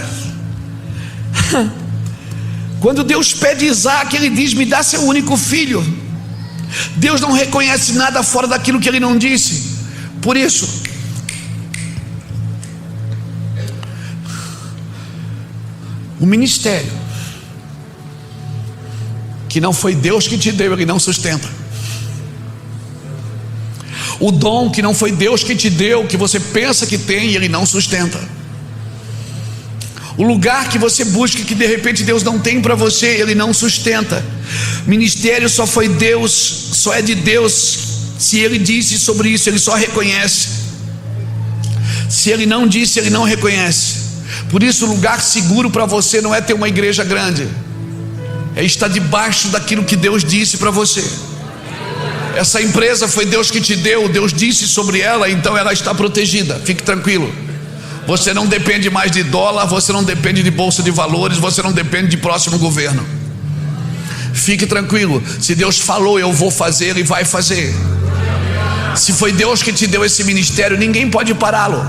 Quando Deus pede Isaac, Ele diz: me dá seu único filho. Deus não reconhece nada fora daquilo que Ele não disse. Por isso, o ministério que não foi Deus que te deu, Ele não sustenta. O dom que não foi Deus que te deu, que você pensa que tem, Ele não sustenta. O lugar que você busca, que de repente Deus não tem para você, Ele não sustenta. Ministério só foi Deus, só é de Deus. Se Ele disse sobre isso, Ele só reconhece. Se Ele não disse, Ele não reconhece. Por isso, o lugar seguro para você não é ter uma igreja grande, é estar debaixo daquilo que Deus disse para você. Essa empresa foi Deus que te deu, Deus disse sobre ela, então ela está protegida. Fique tranquilo. Você não depende mais de dólar, você não depende de bolsa de valores, você não depende de próximo governo. Fique tranquilo. Se Deus falou, eu vou fazer, Ele vai fazer. Se foi Deus que te deu esse ministério, ninguém pode pará-lo.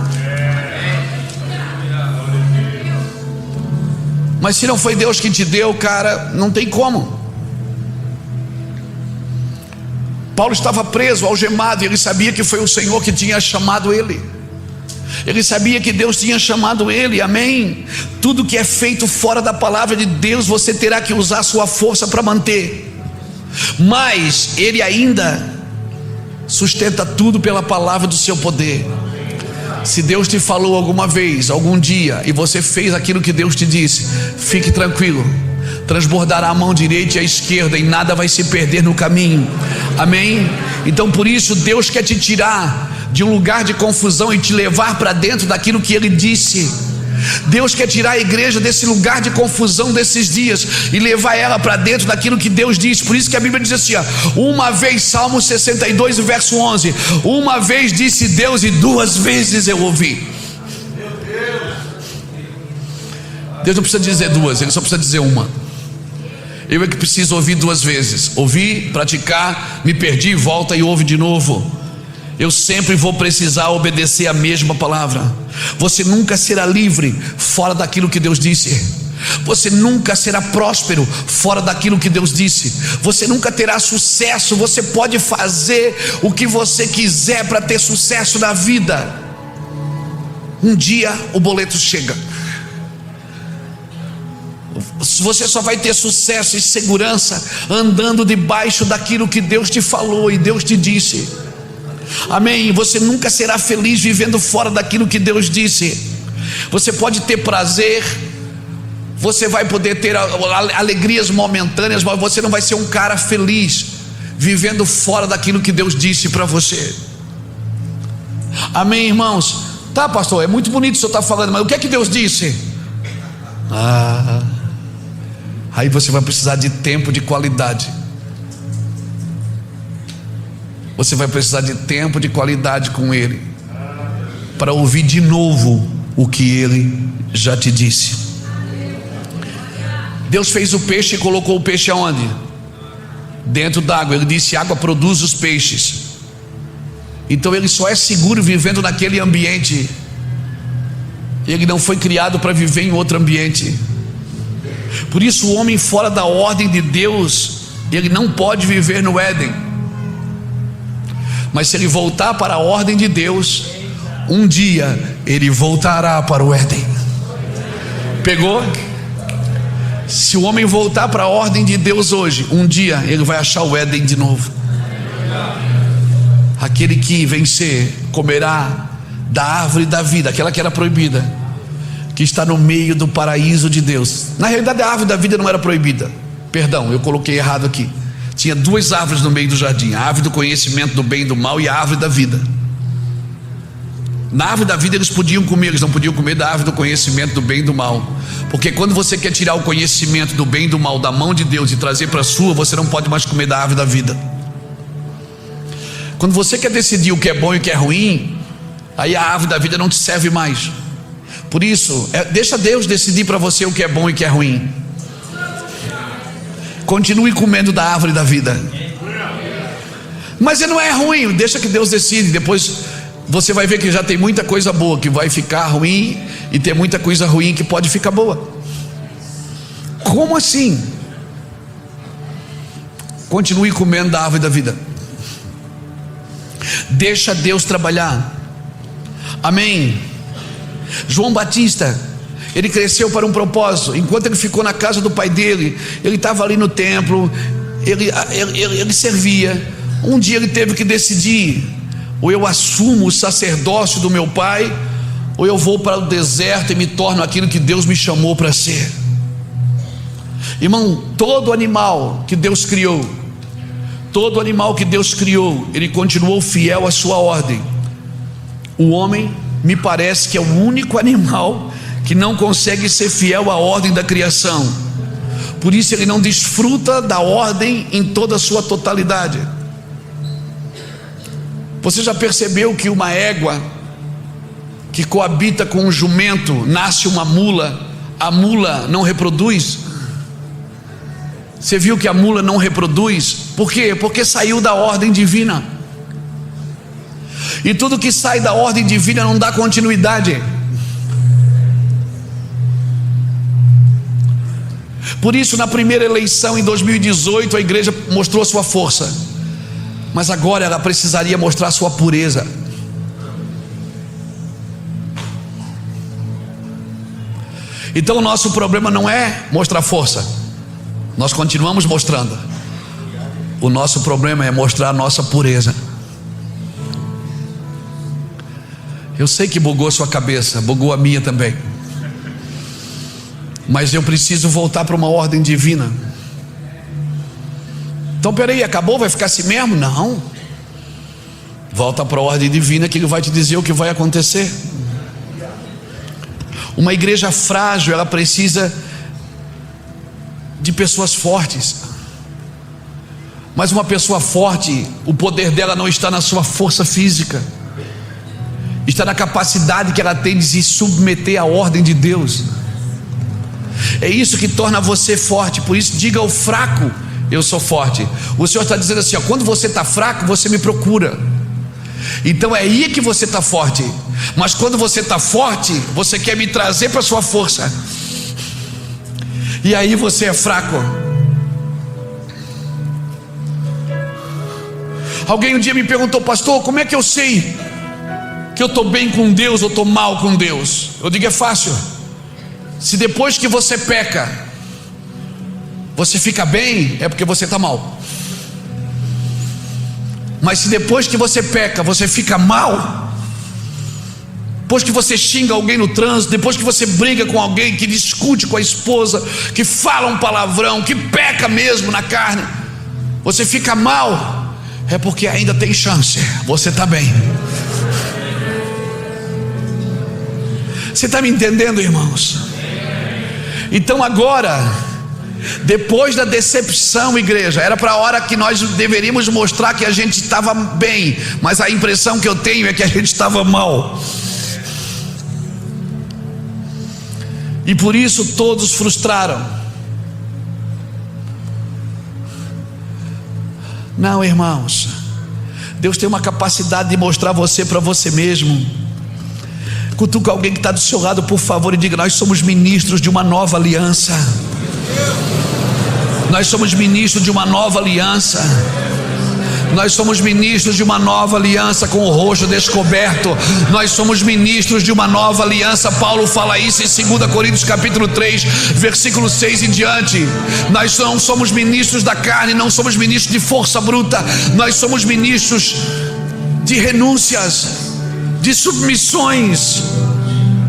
Mas se não foi Deus que te deu, cara, não tem como. Paulo estava preso, algemado, e ele sabia que foi o Senhor que tinha chamado ele. Ele sabia que Deus tinha chamado ele, amém? Tudo que é feito fora da palavra de Deus, você terá que usar a sua força para manter. Mas Ele ainda sustenta tudo pela palavra do seu poder. Se Deus te falou alguma vez, algum dia, e você fez aquilo que Deus te disse, fique tranquilo. Transbordará a mão direita e a esquerda, e nada vai se perder no caminho, amém? Então por isso Deus quer te tirar de um lugar de confusão e te levar para dentro daquilo que Ele disse. Deus quer tirar a igreja desse lugar de confusão desses dias e levar ela para dentro daquilo que Deus disse. Por isso que a Bíblia diz assim, ó, uma vez, Salmo 62, verso 11, uma vez disse Deus e duas vezes eu ouvi. Deus não precisa dizer duas, Ele só precisa dizer uma. Eu é que preciso ouvir duas vezes. Ouvir, praticar, me perdi, volta e ouve de novo. Eu sempre vou precisar obedecer a mesma palavra. Você nunca será livre fora daquilo que Deus disse. Você nunca será próspero fora daquilo que Deus disse. Você nunca terá sucesso. Você pode fazer o que você quiser para ter sucesso na vida. Um dia o boleto chega. Você só vai ter sucesso e segurança andando debaixo daquilo que Deus te falou e Deus te disse. Amém? Você nunca será feliz vivendo fora daquilo que Deus disse. Você pode ter prazer, você vai poder ter alegrias momentâneas, mas você não vai ser um cara feliz vivendo fora daquilo que Deus disse para você. Amém, irmãos? Tá, pastor, é muito bonito o senhor estar falando, mas o que é que Deus disse? Aí você vai precisar de tempo de qualidade. Você vai precisar de tempo de qualidade com Ele, para ouvir de novo o que Ele já te disse. Deus fez o peixe e colocou o peixe aonde? Dentro d'água. Ele disse: água produz os peixes. Então ele só é seguro vivendo naquele ambiente. Ele não foi criado para viver em outro ambiente. Por isso o homem fora da ordem de Deus, ele não pode viver no Éden. Mas se ele voltar para a ordem de Deus, um dia ele voltará para o Éden. Pegou? Se o homem voltar para a ordem de Deus hoje, um dia ele vai achar o Éden de novo. Aquele que vencer comerá da árvore da vida, aquela que era proibida, que está no meio do paraíso de Deus. Na realidade a árvore da vida não era proibida. Perdão, eu coloquei errado aqui. Tinha duas árvores no meio do jardim: a árvore do conhecimento do bem e do mal e a árvore da vida. Na árvore da vida eles podiam comer, eles não podiam comer da árvore do conhecimento do bem e do mal. Porque quando você quer tirar o conhecimento do bem e do mal da mão de Deus e trazer para a sua, você não pode mais comer da árvore da vida. Quando você quer decidir o que é bom e o que é ruim, aí a árvore da vida não te serve mais. Por isso, deixa Deus decidir para você o que é bom e o que é ruim. Continue comendo da árvore da vida. Mas não é ruim, deixa que Deus decide. Depois você vai ver que já tem muita coisa boa que vai ficar ruim, e tem muita coisa ruim que pode ficar boa. Como assim? Continue comendo da árvore da vida. Deixa Deus trabalhar. Amém. João Batista, ele cresceu para um propósito. Enquanto ele ficou na casa do pai dele, ele estava ali no templo, ele servia. Um dia ele teve que decidir: ou eu assumo o sacerdócio do meu pai, ou eu vou para o deserto e me torno aquilo que Deus me chamou para ser. Irmão, todo animal que Deus criou, ele continuou fiel à sua ordem. O homem, me parece que é o único animal que não consegue ser fiel à ordem da criação. Por isso ele não desfruta da ordem em toda a sua totalidade. Você já percebeu que uma égua que coabita com um jumento, nasce uma mula, a mula não reproduz? Você viu que a mula não reproduz? Por quê? Porque saiu da ordem divina. E tudo que sai da ordem divina não dá continuidade. Por isso, na primeira eleição em 2018, a igreja mostrou sua força, mas agora ela precisaria mostrar sua pureza. Então o nosso problema não é mostrar força, nós continuamos mostrando. O nosso problema é mostrar a nossa pureza. Eu sei que bugou a sua cabeça, bugou a minha também, mas eu preciso voltar para uma ordem divina. Então peraí, acabou? Vai ficar assim mesmo? Não. Volta para a ordem divina, que Ele vai te dizer o que vai acontecer. Uma igreja frágil, ela precisa de pessoas fortes. Mas uma pessoa forte, o poder dela não está na sua força física, está na capacidade que ela tem de se submeter à ordem de Deus. É isso que torna você forte. Por isso, diga ao fraco: eu sou forte. O Senhor está dizendo assim: ó, quando você está fraco, você me procura. Então é aí que você está forte. Mas quando você está forte, você quer me trazer para a sua força, e aí você é fraco. Alguém um dia me perguntou: pastor, como é que eu sei que eu estou bem com Deus ou estou mal com Deus? Eu digo: é fácil. Se depois que você peca, você fica bem, é porque você está mal. Mas se depois que você peca, você fica mal, depois que você xinga alguém no trânsito, depois que você briga com alguém, que discute com a esposa, que fala um palavrão, que peca mesmo na carne, você fica mal, é porque ainda tem chance, você está bem. Você está me entendendo, irmãos? Então agora, depois da decepção, igreja, era para a hora que nós deveríamos mostrar que a gente estava bem, mas a impressão que eu tenho é que a gente estava mal. E por isso todos frustraram. Não, irmãos, Deus tem uma capacidade de mostrar você para você mesmo. Cutuca alguém que está do seu lado, por favor, e diga: nós somos ministros de uma nova aliança. Nós somos ministros de uma nova aliança. Nós somos ministros de uma nova aliança com o rosto descoberto. Nós somos ministros de uma nova aliança. Paulo fala isso em 2 Coríntios capítulo 3, versículo 6 em diante. Nós não somos ministros da carne, não somos ministros de força bruta. Nós somos ministros de renúncias, de submissões.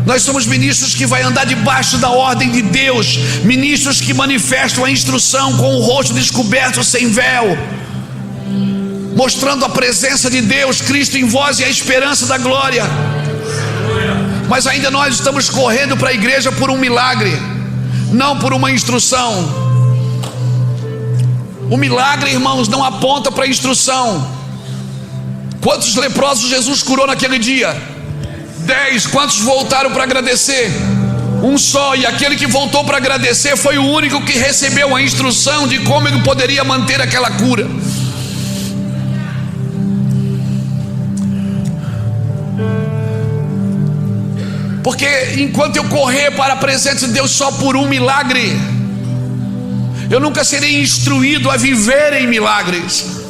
Nós somos ministros que vai andar debaixo da ordem de Deus, ministros que manifestam a instrução com o rosto descoberto, sem véu, mostrando a presença de Deus, Cristo em vós e a esperança da glória. Mas ainda nós estamos correndo para a igreja por um milagre, não por uma instrução. O milagre, irmãos, não aponta para a instrução. Quantos leprosos Jesus curou naquele dia? 10. Quantos voltaram para agradecer? Um só. E aquele que voltou para agradecer foi o único que recebeu a instrução de como ele poderia manter aquela cura. Porque enquanto eu correr para a presença de Deus só por um milagre, Eu nunca serei instruído a viver em milagres.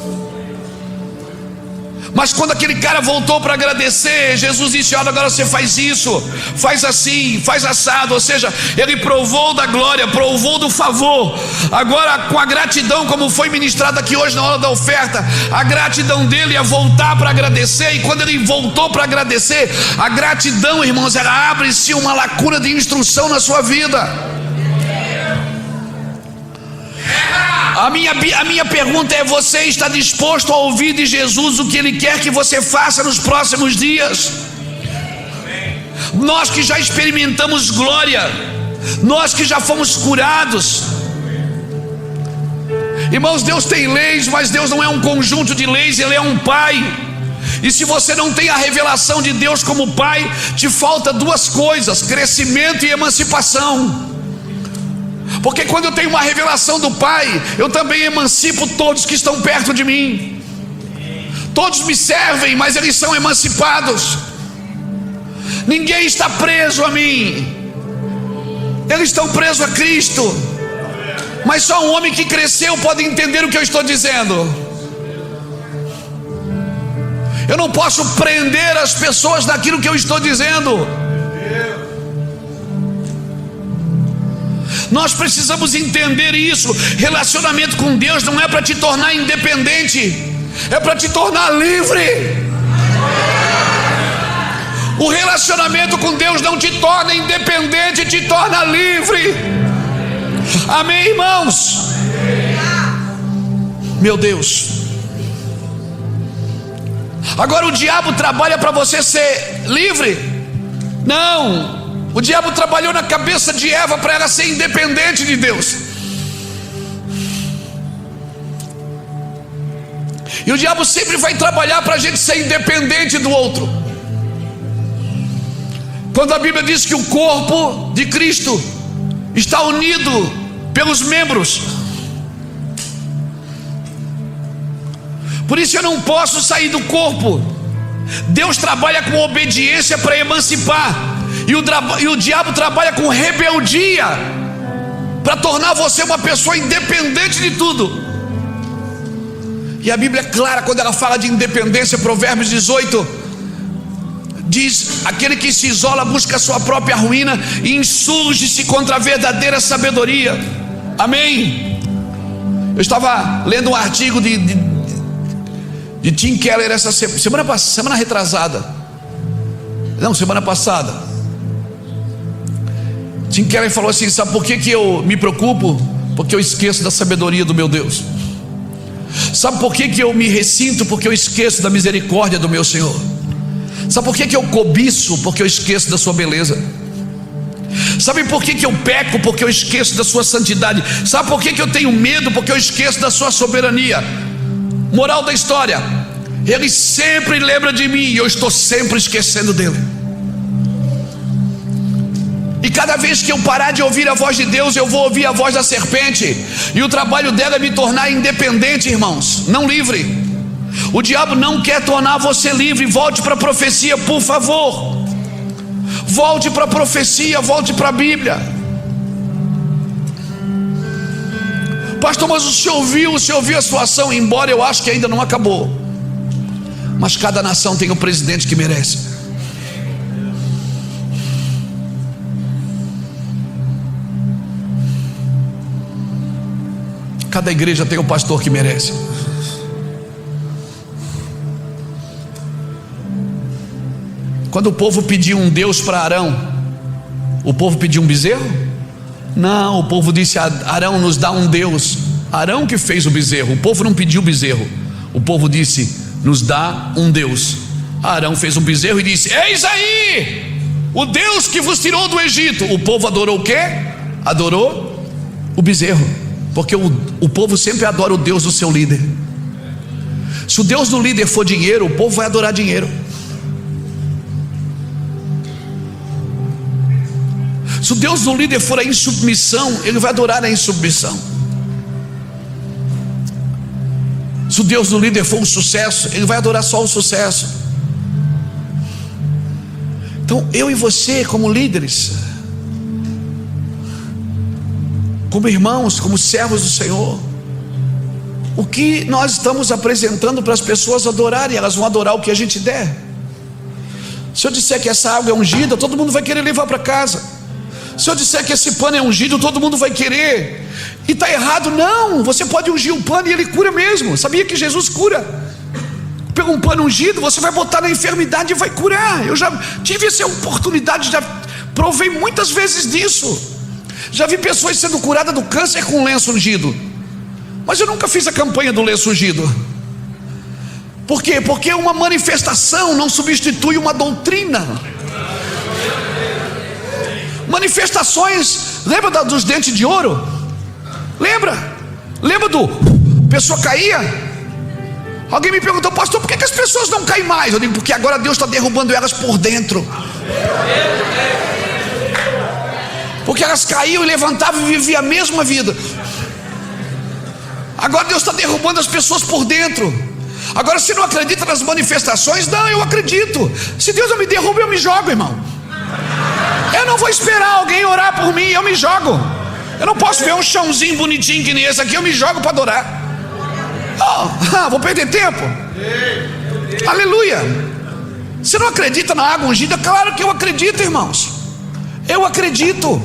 Mas quando aquele cara voltou para agradecer, Jesus disse: olha, agora você faz isso, faz assim, faz assado. Ou seja, ele provou da glória, provou do favor. Agora, com a gratidão, como foi ministrado aqui hoje na hora da oferta, a gratidão dele é voltar para agradecer. E quando ele voltou para agradecer, a gratidão, irmãos, ela abre-se uma lacuna de instrução na sua vida. A minha pergunta é: você está disposto a ouvir de Jesus o que Ele quer que você faça nos próximos dias? Nós que já experimentamos glória, nós que já fomos curados. Irmãos, Deus tem leis, mas Deus não é um conjunto de leis, Ele é um Pai. E se você não tem a revelação de Deus como Pai, te falta duas coisas: crescimento e emancipação. Porque quando eu tenho uma revelação do Pai, eu também emancipo todos que estão perto de mim. Todos me servem, mas eles são emancipados. Ninguém está preso a mim, eles estão presos a Cristo. Mas só um homem que cresceu pode entender o que eu estou dizendo. Eu não posso prender as pessoas naquilo que eu estou dizendo. Nós precisamos entender isso. Relacionamento com Deus não é para te tornar independente, é para te tornar livre. O relacionamento com Deus não te torna independente, te torna livre. Amém, irmãos? Meu Deus. Agora o diabo trabalha para você ser livre? Não. O diabo trabalhou na cabeça de Eva para ela ser independente de Deus. E o diabo sempre vai trabalhar para a gente ser independente do outro. Quando a Bíblia diz que o corpo de Cristo está unido pelos membros, por isso eu não posso sair do corpo. Deus trabalha com obediência para emancipar. E o diabo trabalha com rebeldia para tornar você uma pessoa independente de tudo. E a Bíblia é clara quando ela fala de independência. Provérbios 18 diz: aquele que se isola busca a sua própria ruína e insurge-se contra a verdadeira sabedoria. Amém? Eu estava lendo um artigo de Tim Keller essa semana retrasada. Não, semana passada. Tim Keller falou assim: sabe por que eu me preocupo? Porque eu esqueço da sabedoria do meu Deus. Sabe por que eu me ressinto? Porque eu esqueço da misericórdia do meu Senhor. Sabe por que eu cobiço? Porque eu esqueço da sua beleza. Sabe por que eu peco? Porque eu esqueço da sua santidade. Sabe por que eu tenho medo? Porque eu esqueço da sua soberania. Moral da história: Ele sempre lembra de mim e eu estou sempre esquecendo dele. E cada vez que eu parar de ouvir a voz de Deus, eu vou ouvir a voz da serpente. E o trabalho dela é me tornar independente, irmãos, não livre. O diabo não quer tornar você livre. Volte para a profecia, por favor. Volte para a profecia, volte para a Bíblia. Pastor, mas o senhor ouviu a situação? Embora eu acho que ainda não acabou. Mas cada nação tem o presidente que merece. Cada igreja tem o pastor que merece. Quando o povo pediu um Deus para Arão, o povo pediu um bezerro? Não, o povo disse: Arão, nos dá um Deus. Arão que fez o bezerro. O povo não pediu bezerro. O povo disse: nos dá um Deus. Arão fez um bezerro e disse: eis aí o Deus que vos tirou do Egito. O povo adorou o quê? Adorou o bezerro. Porque o povo sempre adora o Deus do seu líder. Se o Deus do líder for dinheiro, o povo vai adorar dinheiro. Se o Deus do líder for a insubmissão, ele vai adorar a insubmissão. Se o Deus do líder for o sucesso, ele vai adorar só o sucesso. Então eu e você, como líderes, como irmãos, como servos do Senhor, o que nós estamos apresentando para as pessoas adorarem? Elas vão adorar o que a gente der. Se eu disser que essa água é ungida, todo mundo vai querer levar para casa. Se eu disser que esse pano é ungido, todo mundo vai querer. E está errado? Não, você pode ungir o pano e ele cura mesmo. Sabia que Jesus cura? Pega um pano ungido, você vai botar na enfermidade e vai curar. Eu já tive essa oportunidade, já provei muitas vezes disso. Já vi pessoas sendo curadas do câncer com lenço ungido. Mas eu nunca fiz a campanha do lenço ungido. Por quê? Porque uma manifestação não substitui uma doutrina. Manifestações, lembra dos dentes de ouro? Lembra do pessoa caía? Alguém me perguntou: pastor, por que as pessoas não caem mais? Eu digo: porque agora Deus está derrubando elas por dentro. Porque elas caíam e levantavam e viviam a mesma vida. Agora Deus está derrubando as pessoas por dentro. Agora, se não acredita nas manifestações, não, eu acredito. Se Deus não me derruba, eu me jogo, irmão. Eu não vou esperar alguém orar por mim, eu me jogo. Eu não posso ver um chãozinho bonitinho que nem esse aqui, eu me jogo para adorar. Vou perder tempo? Aleluia. Você não acredita na água ungida? Claro que eu acredito, irmãos. Eu acredito.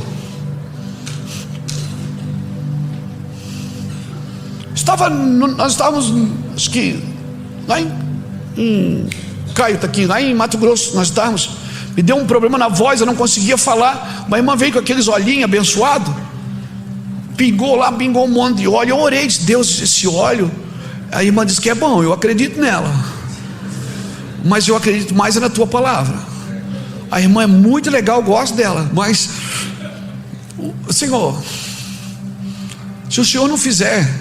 Nós estávamos, acho que lá em Caio está aqui, lá em Mato Grosso. Nós estávamos, me deu um problema na voz, eu não conseguia falar. Uma irmã veio com aqueles olhinhos abençoados, pingou um monte de óleo. Eu orei, disse: Deus, esse óleo. A irmã disse que é bom, eu acredito nela, mas eu acredito mais na tua palavra. A irmã é muito legal, gosto dela, mas Senhor, se o Senhor não fizer,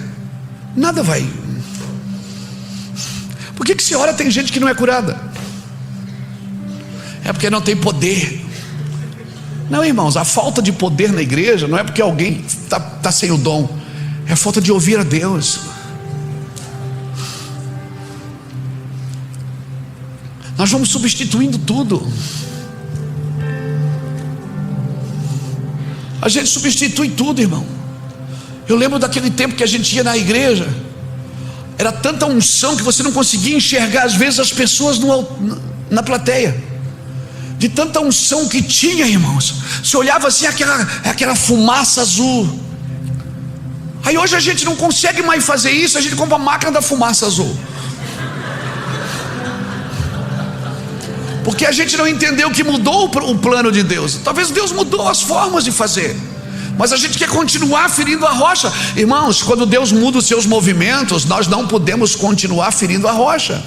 nada vai. Por que se ora tem gente que não é curada? É porque não tem poder. Não, irmãos, a falta de poder na igreja não é porque alguém está sem o dom, é a falta de ouvir a Deus. Nós vamos substituindo tudo. A gente substitui tudo, irmão. Eu lembro daquele tempo que a gente ia na igreja, era tanta unção que você não conseguia enxergar às vezes as pessoas na plateia, de tanta unção que tinha, irmãos. Você olhava assim, aquela fumaça azul. Aí hoje a gente não consegue mais fazer isso, a gente compra a máquina da fumaça azul, porque a gente não entendeu que mudou o plano de Deus. Talvez Deus mudou as formas de fazer, mas a gente quer continuar ferindo a rocha. Irmãos, quando Deus muda os seus movimentos, nós não podemos continuar ferindo a rocha.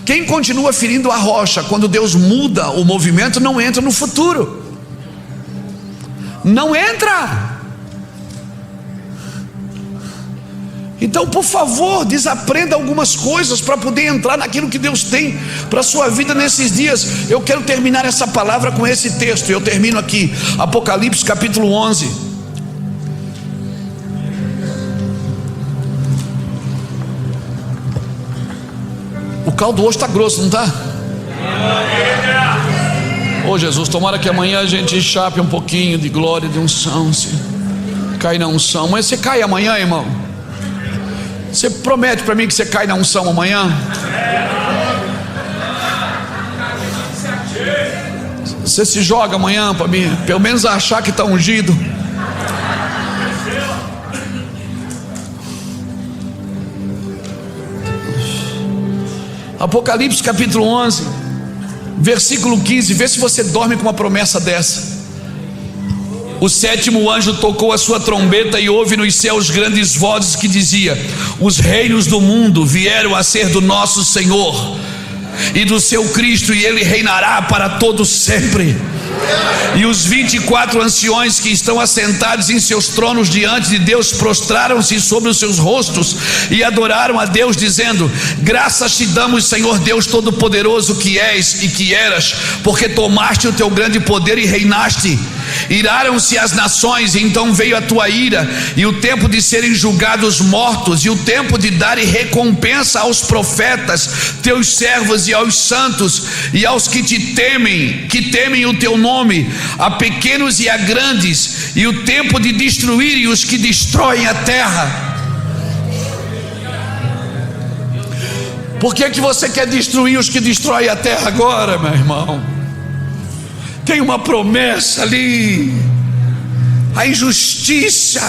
Quem continua ferindo a rocha quando Deus muda o movimento não entra no futuro. Não entra. Então, por favor, desaprenda algumas coisas para poder entrar naquilo que Deus tem para a sua vida nesses dias. Eu quero terminar essa palavra com esse texto. Eu termino aqui, Apocalipse capítulo 11. O caldo hoje está grosso, não está? Ô Jesus, tomara que amanhã a gente chape um pouquinho de glória, de unção, se cai na unção. Mas você cai amanhã, irmão? Você promete para mim que você cai na unção amanhã? Você se joga amanhã para mim, pelo menos achar que está ungido. Apocalipse capítulo 11, versículo 15. Vê se você dorme com uma promessa dessa. O sétimo anjo tocou a sua trombeta e houve nos céus grandes vozes que dizia: os reinos do mundo vieram a ser do nosso Senhor e do seu Cristo, e ele reinará para todo sempre. E os 24 anciões que estão assentados em seus tronos diante de Deus prostraram-se sobre os seus rostos e adoraram a Deus, dizendo: graças te damos, Senhor Deus Todo-Poderoso, que és e que eras, porque tomaste o teu grande poder e reinaste. Iraram-se as nações, e então veio a tua ira, e o tempo de serem julgados mortos, e o tempo de darem recompensa aos profetas, teus servos, e aos santos, e aos que temem o teu nome, a pequenos e a grandes, e o tempo de destruírem os que destroem a terra. Por que você quer destruir os que destroem a terra agora, meu irmão? Tem uma promessa ali. A injustiça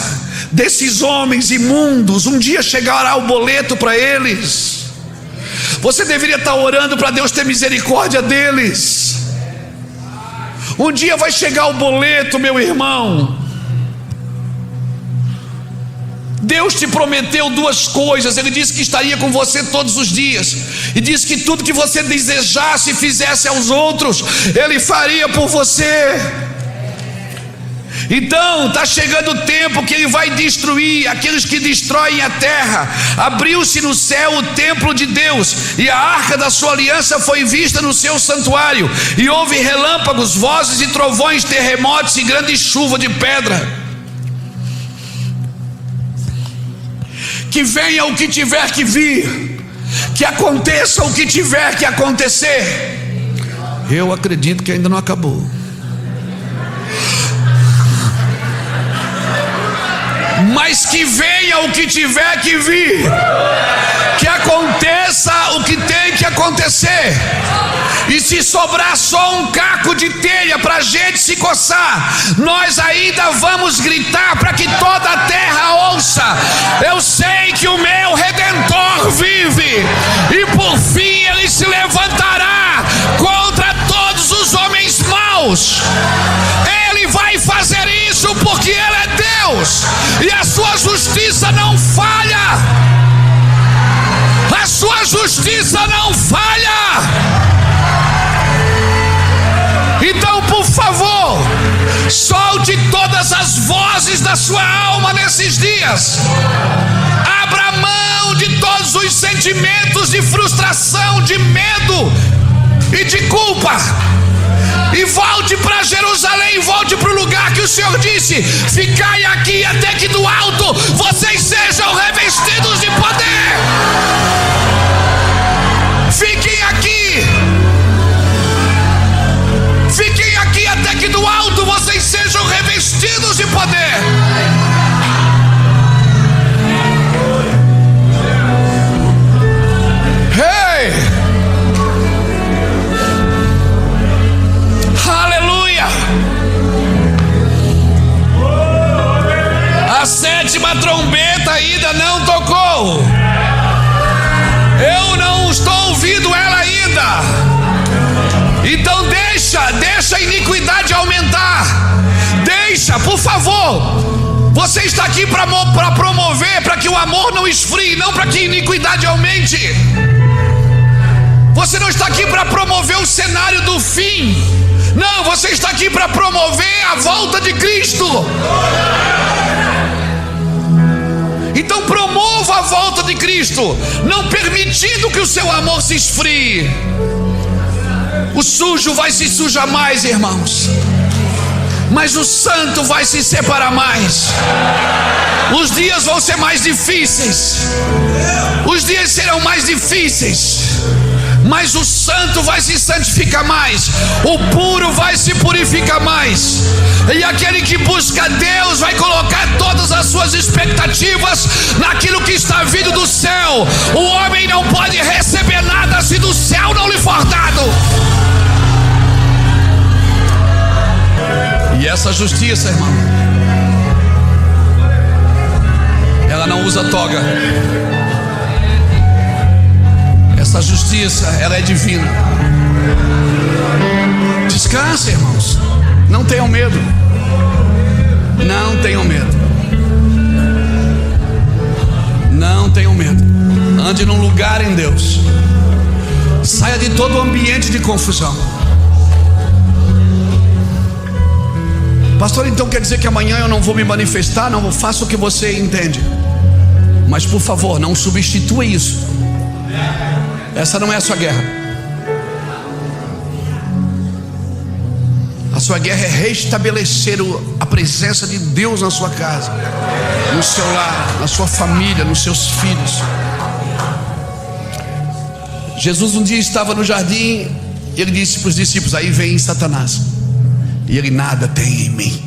desses homens imundos, um dia chegará o boleto para eles. Você deveria estar orando para Deus ter misericórdia deles. Um dia vai chegar o boleto, meu irmão. Deus te prometeu duas coisas. Ele disse que estaria com você todos os dias, e disse que tudo que você desejasse e fizesse aos outros, Ele faria por você. Então está chegando o tempo que Ele vai destruir aqueles que destroem a terra. Abriu-se no céu o templo de Deus, e a arca da sua aliança foi vista no seu santuário, e houve relâmpagos, vozes e trovões, terremotos e grande chuva de pedra. Que venha o que tiver que vir, que aconteça o que tiver que acontecer. Eu acredito que ainda não acabou. Mas que venha o que tiver que vir, que aconteça o que tem que acontecer. E se sobrar só um caco de telha para a gente se coçar, nós ainda vamos gritar para que toda a terra ouça: eu sei que o meu Redentor vive, e por fim Ele se levantará contra todos os homens maus. Ele vai fazer isso porque Ele é Deus, e a sua justiça não falha. A sua justiça não falha. Então, por favor, solte todas as vozes da sua alma nesses dias. Abra mão de todos os sentimentos de frustração, de medo e de culpa, e volte para Jerusalém, volte para o lugar que o Senhor disse: ficai aqui até que do alto vocês sejam revestidos de poder. Fiquem aqui. Fiquem aqui até que do alto vocês sejam revestidos de poder. Hey! Aleluia! A sétima trombeta ainda não tocou. Eu não estou ouvindo ela ainda. Então deixa a iniquidade aumentar. Deixa, por favor. Você está aqui para promover, para que o amor não esfrie, não para que a iniquidade aumente. Você não está aqui para promover o cenário do fim. Não, você está aqui para promover a volta de Cristo. Então promova a volta de Cristo, não permitindo que o seu amor se esfrie. O sujo vai se sujar mais, irmãos, mas o santo vai se separar mais. Os dias vão ser mais difíceis, os dias serão mais difíceis, mas o santo vai se santificar mais, o puro vai se purificar mais, e aquele que busca Deus vai colocar todas as suas expectativas naquilo que está vindo do céu. O homem não pode receber nada se do céu não lhe for dado. E essa justiça, irmão, ela não usa toga. Essa justiça, ela é divina. Descanse, irmãos. Não tenham medo. Não tenham medo. Não tenham medo. Ande num lugar em Deus. Saia de todo o ambiente de confusão. Pastor, então quer dizer que amanhã eu não vou me manifestar? Não, faça o que você entende. Mas por favor, não substitua isso. Essa não é a sua guerra. A sua guerra é restabelecer a presença de Deus na sua casa, no seu lar, na sua família, nos seus filhos. Jesus um dia estava no jardim e ele disse para os discípulos: aí vem Satanás, e ele nada tem em mim.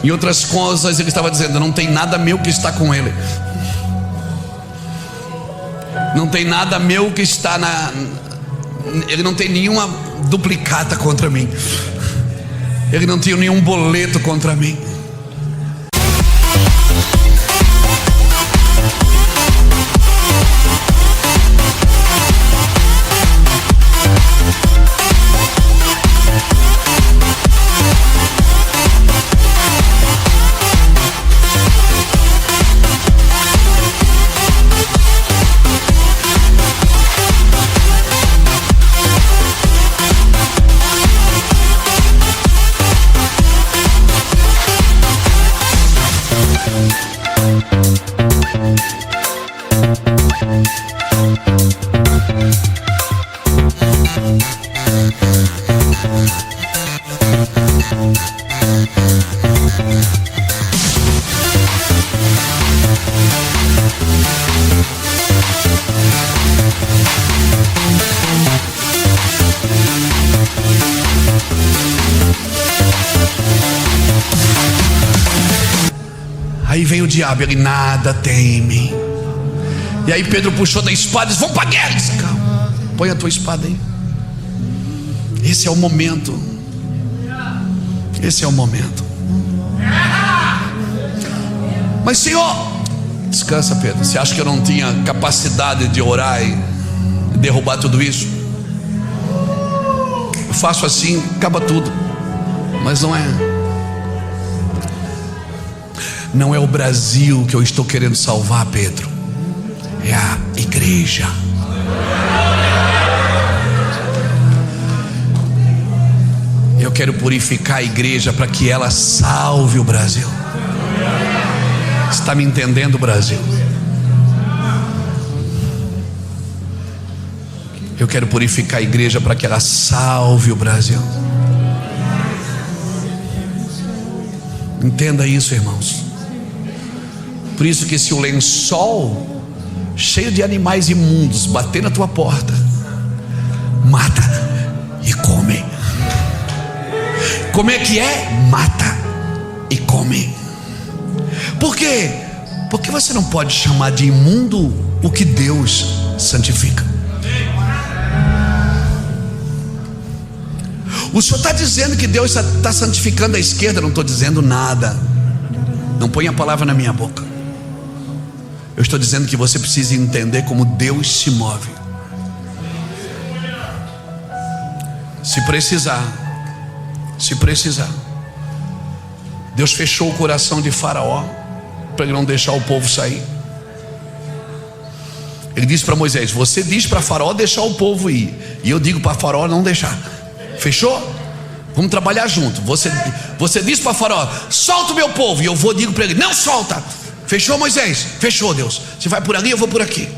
Em outras coisas ele estava dizendo: não tem nada meu que está com ele, não tem nada meu que está ele não tem nenhuma duplicata contra mim, ele não tem nenhum boleto contra mim. Aí vem o diabo, ele nada tem em mim. E aí Pedro puxou da espada e disse: vamos para a guerra. Ele disse: calma, põe a tua espada aí. Esse é o momento. Esse é o momento. Mas Senhor, descansa, Pedro. Você acha que eu não tinha capacidade de orar e derrubar tudo isso? Eu faço assim, acaba tudo. Mas não é o Brasil que eu estou querendo salvar, Pedro. É a igreja. Eu quero purificar a igreja para que ela salve o Brasil. Está me entendendo, Brasil? Eu quero purificar a igreja para que ela salve o Brasil. Entenda isso, irmãos. Por isso que se o lençol cheio de animais imundos bater na tua porta, mata e come. Como é que é? Mata e come. Por quê? Porque você não pode chamar de imundo o que Deus santifica. O Senhor está dizendo que Deus está santificando a esquerda. Não estou dizendo nada. Não põe a palavra na minha boca. Eu estou dizendo que você precisa entender como Deus se move. Se precisar, Deus fechou o coração de Faraó para ele não deixar o povo sair. Ele disse para Moisés: você diz para Faraó deixar o povo ir, e eu digo para Faraó não deixar. Fechou? Vamos trabalhar junto. Você diz para Faraó: solta o meu povo, e eu digo para ele: não solta. Fechou, Moisés? Fechou, Deus. Você vai por ali, eu vou por aqui.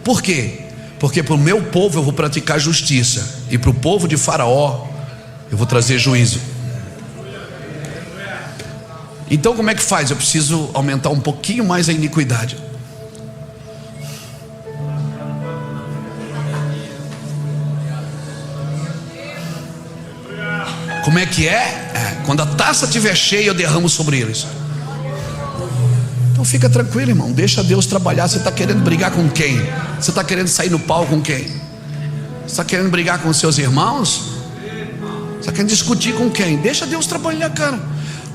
Por quê? Porque para o meu povo eu vou praticar justiça, e para o povo de Faraó eu vou trazer juízo. Então como é que faz? Eu preciso aumentar um pouquinho mais a iniquidade. Como é que é? Quando a taça estiver cheia, eu derramo sobre eles. Então fica tranquilo, irmão. Deixa Deus trabalhar. Você está querendo brigar com quem? Você está querendo sair no pau com quem? Você está querendo brigar com seus irmãos? Você está querendo discutir com quem? Deixa Deus trabalhar, cara.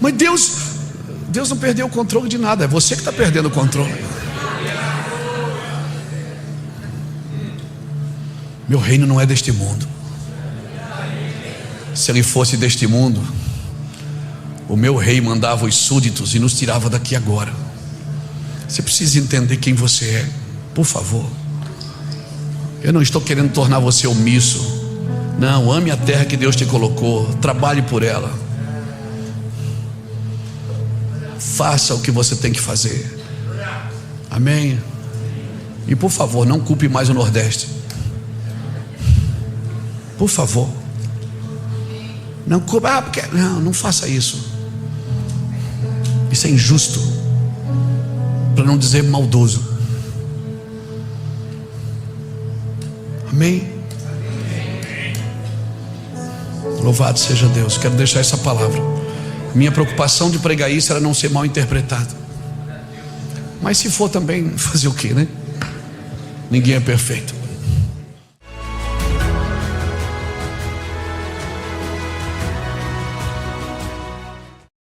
Mas Deus não perdeu o controle de nada. É você que está perdendo o controle. Meu reino não é deste mundo. Se ele fosse deste mundo, o meu rei mandava os súditos e nos tirava daqui agora. Você precisa entender quem você é, por favor. Eu não estou querendo tornar você omisso. Não, ame a terra que Deus te colocou. Trabalhe por ela. Faça o que você tem que fazer. Amém? E por favor, não culpe mais o Nordeste. Por favor. Não, porque não faça isso. Isso é injusto, para não dizer maldoso. Amém? Louvado seja Deus. Quero deixar essa palavra. Minha preocupação de pregar isso era não ser mal interpretado. Mas se for também, fazer o que, né? Ninguém é perfeito.